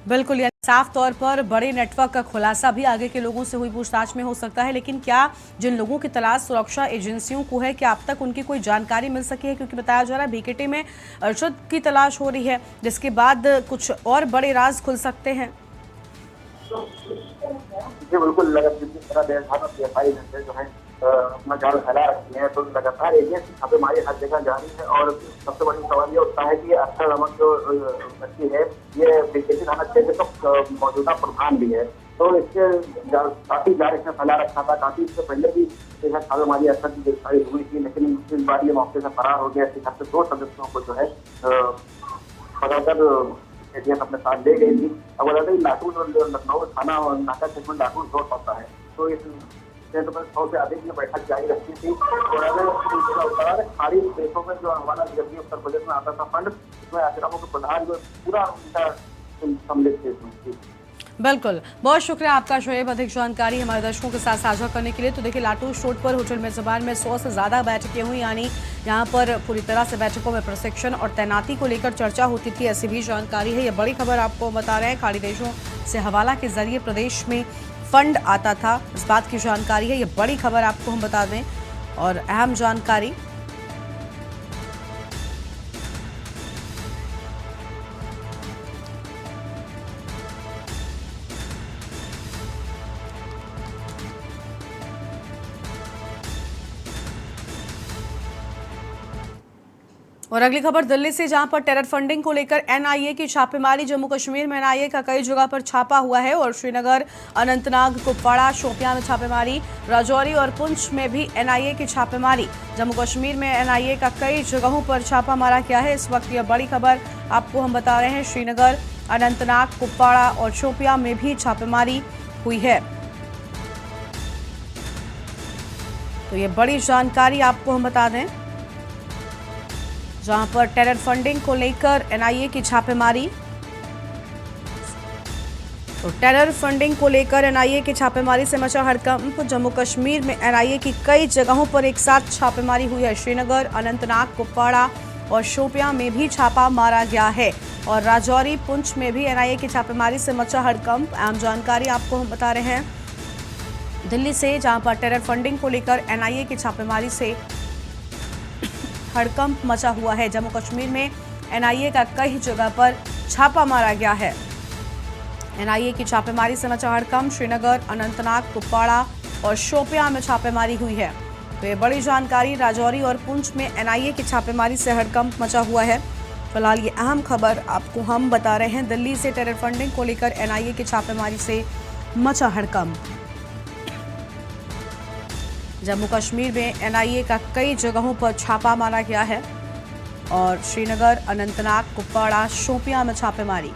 बिल्कुल, यानी साफ तौर पर बड़े नेटवर्क का खुलासा भी आगे के लोगों से हुई पूछताछ में हो सकता है। लेकिन क्या जिन लोगों की तलाश सुरक्षा एजेंसियों को है, क्या अब तक उनकी कोई जानकारी मिल सकी है? क्योंकि बताया जा रहा है बीकेटी में अरशद की तलाश हो रही है, जिसके बाद कुछ और बड़े राज खुल सकते हैं। जी बिल्कुल, जिस तरह देशभर में पीएफआई जो है अपना जाल फैला रखी है, तो लगातार एरिया की छापेमारी हर जगह जारी है। और सबसे बड़ी सवाल ये उठता है कि अरशद अहमद जो व्यक्ति है, ये बीकेटी थाना क्षेत्र का मौजूदा प्रधान भी है, तो इसके काफी जाल इसने फैला रखा था। काफी इससे पहले भी छापेमारी अरशद की गिरफ्तारी हुई थी, लेकिन इस बार ये मौके से फरार हो गया। इसके घर से 2 सदस्यों को जो है पकड़कर एटीएस अपने साथ ले गई थी। अब बता दें लाटूश और लखनऊ थाना और नाका क्षेत्र में लाटूश रोड पड़ता है, तो इस क्षेत्र में 100 से अधिक बैठक जारी रखती थी। और खाड़ी देशों में जो हमारा जबकि उत्तर प्रदेश में आता था फंड, उसमें आश्रमों के प्रधान जो पूरा उनका सम्मिलित थे। बिल्कुल, बहुत शुक्रिया आपका शोएब, अधिक जानकारी हमारे दर्शकों के साथ साझा करने के लिए। तो देखिए, लाटूश रोड पर होटल मेजबान में 100 से ज़्यादा बैठकें हुई, यानी यहाँ पर पूरी तरह से बैठकों में प्रशिक्षण और तैनाती को लेकर चर्चा होती थी, ऐसी भी जानकारी है। ये बड़ी खबर आपको बता रहे हैं, खाड़ी देशों से हवाला के जरिए प्रदेश में फंड आता था, इस बात की जानकारी है। ये बड़ी खबर आपको हम बता दें और अहम जानकारी। और अगली खबर दिल्ली से, जहां पर टेरर फंडिंग को लेकर एनआईए की छापेमारी। जम्मू कश्मीर में एनआईए का कई जगह पर छापा हुआ है और श्रीनगर, अनंतनाग, कुपवाड़ा, शोपियां में छापेमारी, राजौरी और पुंछ में भी एनआईए की छापेमारी। जम्मू कश्मीर में एनआईए का कई जगहों पर छापा मारा गया है। इस वक्त यह बड़ी खबर आपको हम बता रहे हैं, श्रीनगर, अनंतनाग, कुपवाड़ा और शोपियां में भी छापेमारी हुई है। तो ये बड़ी जानकारी आपको हम बता दें, जहां पर टेरर फंडिंग को लेकर एनआईए की छापेमारी। तो टेरर फंडिंग को लेकर एनआईए की छापेमारी से मचा हड़कंप। जम्मू कश्मीर में एनआईए की कई जगहों पर एक साथ छापेमारी हुई है। श्रीनगर, अनंतनाग, कुपवाड़ा और शोपियां में भी छापा मारा गया है और राजौरी, पुंछ में भी एनआईए की छापेमारी से मचा हड़कंप। अहम जानकारी आपको हम बता रहे हैं दिल्ली से, जहां पर टेरर फंडिंग को लेकर एनआईए की छापेमारी से हड़कंप मचा हुआ है। जम्मू कश्मीर में एनआईए का कई जगह पर छापा मारा गया है। एनआईए की छापेमारी से मचा हड़कंप। श्रीनगर, अनंतनाग, कुपवाड़ा और शोपियां में छापेमारी हुई है। तो ये बड़ी जानकारी, राजौरी और पुंछ में एनआईए की छापेमारी से हड़कंप मचा हुआ है। फिलहाल ये अहम खबर आपको हम बता रहे हैं। दिल्ली से टेरर फंडिंग को लेकर एनआईए की छापेमारी से मचा हड़कंप। जम्मू कश्मीर में एनआईए का कई जगहों पर छापा मारा गया है और श्रीनगर, अनंतनाग, कुपवाड़ा, शोपियां में छापेमारी।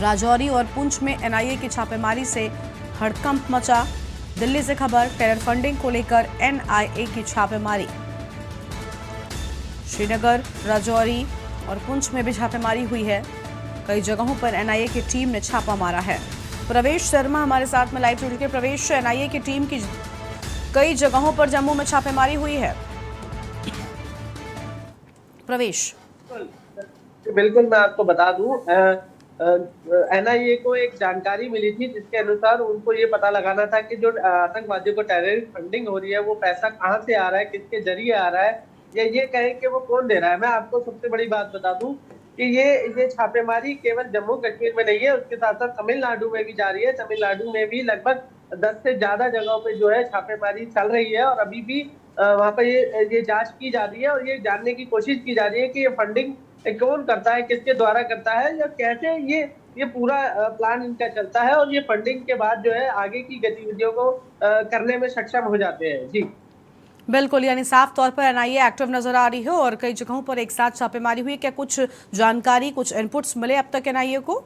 राजौरी और पुंछ में एनआईए की छापेमारी से हड़कंप मचा। दिल्ली से खबर, टेरर फंडिंग को लेकर एनआईए की छापेमारी। श्रीनगर, राजौरी और पुंछ में भी छापेमारी हुई है। कई जगहों पर एनआईए की टीम ने छापा मारा है। प्रवेश शर्मा हमारे साथ में लाइव जुड़ के। प्रवेश, एनआईए की टीम की कई जगहों पर जम्मू में छापेमारी हुई है। प्रवेश। बिल्कुल, मैं आपको बता दूं, एनआईए को एक जानकारी मिली थी जिसके अनुसार उनको ये पता लगाना था कि जो आतंकवादियों को टेररिस्ट फंडिंग हो रही है वो पैसा कहां से आ रहा है, किसके जरिए आ रहा है, या ये कहें कि वो कौन दे रहा है। मैं आपको सबसे बड़ी बात बता दूं कि ये छापेमारी केवल जम्मू कश्मीर में नहीं है, उसके साथ साथ तमिलनाडु में भी जारी है। तमिलनाडु में भी लगभग 10 से ज्यादा जगहों पे जो है छापेमारी चल रही है और अभी भी वहां पर ये जांच की जा रही है और ये जानने की कोशिश की जा रही है कि ये फंडिंग कौन करता है, किसके द्वारा करता है, या कैसे ये पूरा प्लान इनका चलता है और ये फंडिंग के बाद जो है आगे की गतिविधियों को करने में सक्षम हो जाते हैं। जी बिल्कुल, यानी साफ तौर पर एनआईए एक्टिव नजर आ रही है और कई जगहों पर एक साथ छापेमारी हुई। क्या कुछ जानकारी, कुछ इनपुट्स मिले अब तक एनआईए को?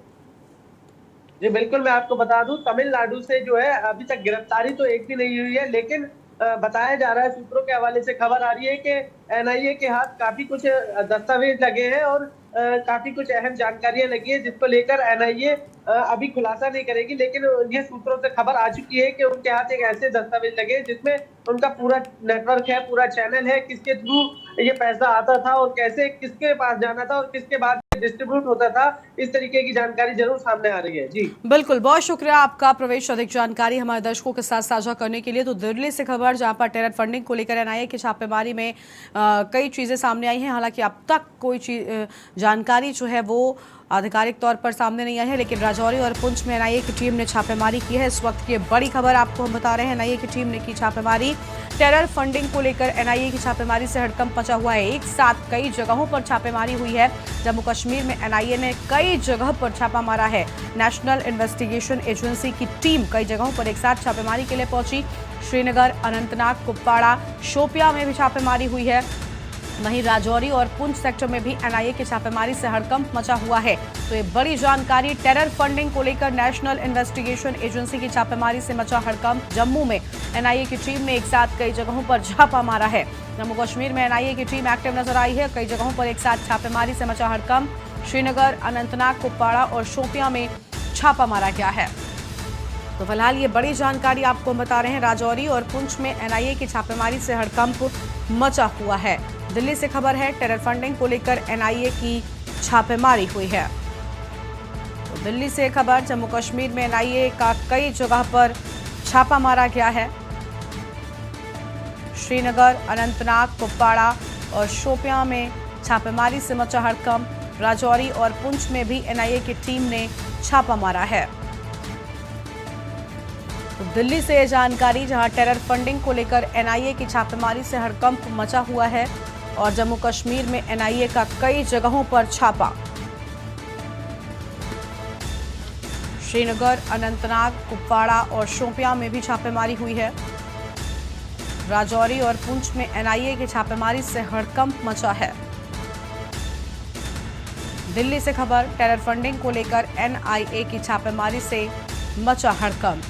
जी बिल्कुल, मैं आपको बता दूं, तमिलनाडु से जो है अभी तक गिरफ्तारी तो एक भी नहीं हुई है, लेकिन बताया जा रहा है, सूत्रों के हवाले से खबर आ रही है कि एनआईए के हाथ काफी कुछ दस्तावेज लगे हैं और काफी कुछ अहम जानकारियां लगी है, जिसको लेकर एनआईए अभी खुलासा नहीं करेगी, लेकिन ये सूत्रों से खबर आ चुकी है कि उनके हाथ एक ऐसे दस्तावेज लगे हैं जिसमें उनका पूरा नेटवर्क है, पूरा चैनल है, किसके थ्रू ये पैसा आता था और कैसे किसके पास जाना था और किसके बाद डिस्ट्रीब्यूट होता था। इस तरीके की जानकारी जरूर सामने आ रही है। जी बिल्कुल, बहुत शुक्रिया आपका प्रवेश, अधिक जानकारी हमारे दर्शकों के साथ साझा करने के लिए। तो दिल्ली से खबर, जहां पर टेरर फंडिंग को लेकर एनआईए की छापेमारी में कई चीजें सामने आई हैं। हालांकि अब तक कोई जानकारी जो है वो आधिकारिक तौर पर सामने नहीं आई है, लेकिन राजौरी और पुंछ में एनआईए की टीम ने छापेमारी की है। इस वक्त की बड़ी खबर आपको हम बता रहे हैं, एनआईए की टीम ने की छापेमारी। टेरर फंडिंग को लेकर एनआईए की छापेमारी से हड़कंप मचा हुआ है। एक साथ कई जगहों पर छापेमारी हुई है। जम्मू कश्मीर में एनआईए ने कई जगह पर छापा मारा है। नेशनल इन्वेस्टिगेशन एजेंसी की टीम कई जगहों पर एक साथ छापेमारी के लिए पहुंची। श्रीनगर, अनंतनाग, कुपवाड़ा, शोपियां में भी छापेमारी हुई है। वहीं राजौरी और पुंछ सेक्टर में भी एनआईए की छापेमारी से हड़कंप मचा हुआ है। तो ये बड़ी जानकारी, टेरर फंडिंग को लेकर नेशनल इन्वेस्टिगेशन एजेंसी की छापेमारी से मचा हड़कंप। जम्मू में एनआईए की टीम ने एक साथ कई जगहों पर छापा मारा है। जम्मू कश्मीर में एनआईए की टीम एक्टिव नजर आई है। कई जगहों पर एक साथ छापेमारी से मचा हड़कंप। श्रीनगर, अनंतनाग, कुपवाड़ा और शोपियां में छापा मारा गया है। तो फिलहाल ये बड़ी जानकारी आपको बता रहे हैं, राजौरी और पुंछ में एनआईए की छापेमारी से हड़कंप मचा हुआ है। दिल्ली से खबर है, टेरर फंडिंग को लेकर एनआईए की छापेमारी हुई है। तो दिल्ली से खबर, जम्मू कश्मीर में एनआईए का कई जगह पर छापा मारा गया है। श्रीनगर, अनंतनाग, कुपवाड़ा और शोपियां में छापेमारी से मचा हड़कंप। राजौरी और पुंछ में भी एनआईए की टीम ने छापा मारा है। तो दिल्ली से जानकारी, जहां टेरर फंडिंग को लेकर एनआईए की छापेमारी से हड़कंप मचा हुआ है और जम्मू कश्मीर में एनआईए का कई जगहों पर छापा। श्रीनगर, अनंतनाग, कुपवाड़ा और शोपियां में भी छापेमारी हुई है। राजौरी और पुंछ में एनआईए की छापेमारी से हड़कंप मचा है। दिल्ली से खबर, टेरर फंडिंग को लेकर एनआईए की छापेमारी से मचा हड़कंप।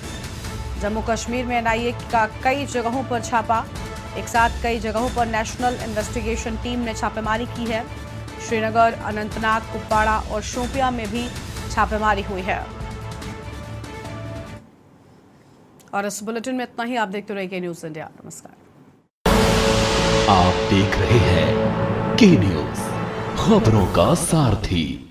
जम्मू कश्मीर में एनआईए का कई जगहों पर छापा। एक साथ कई जगहों पर नेशनल इन्वेस्टिगेशन टीम ने छापेमारी की है। श्रीनगर, अनंतनाग, कुपवाड़ा और शोपियां में भी छापेमारी हुई है। और इस बुलेटिन में इतना ही। आप देखते रहिए न्यूज़ इंडिया। नमस्कार। आप देख रहे हैं के न्यूज़, खबरों का सारथी।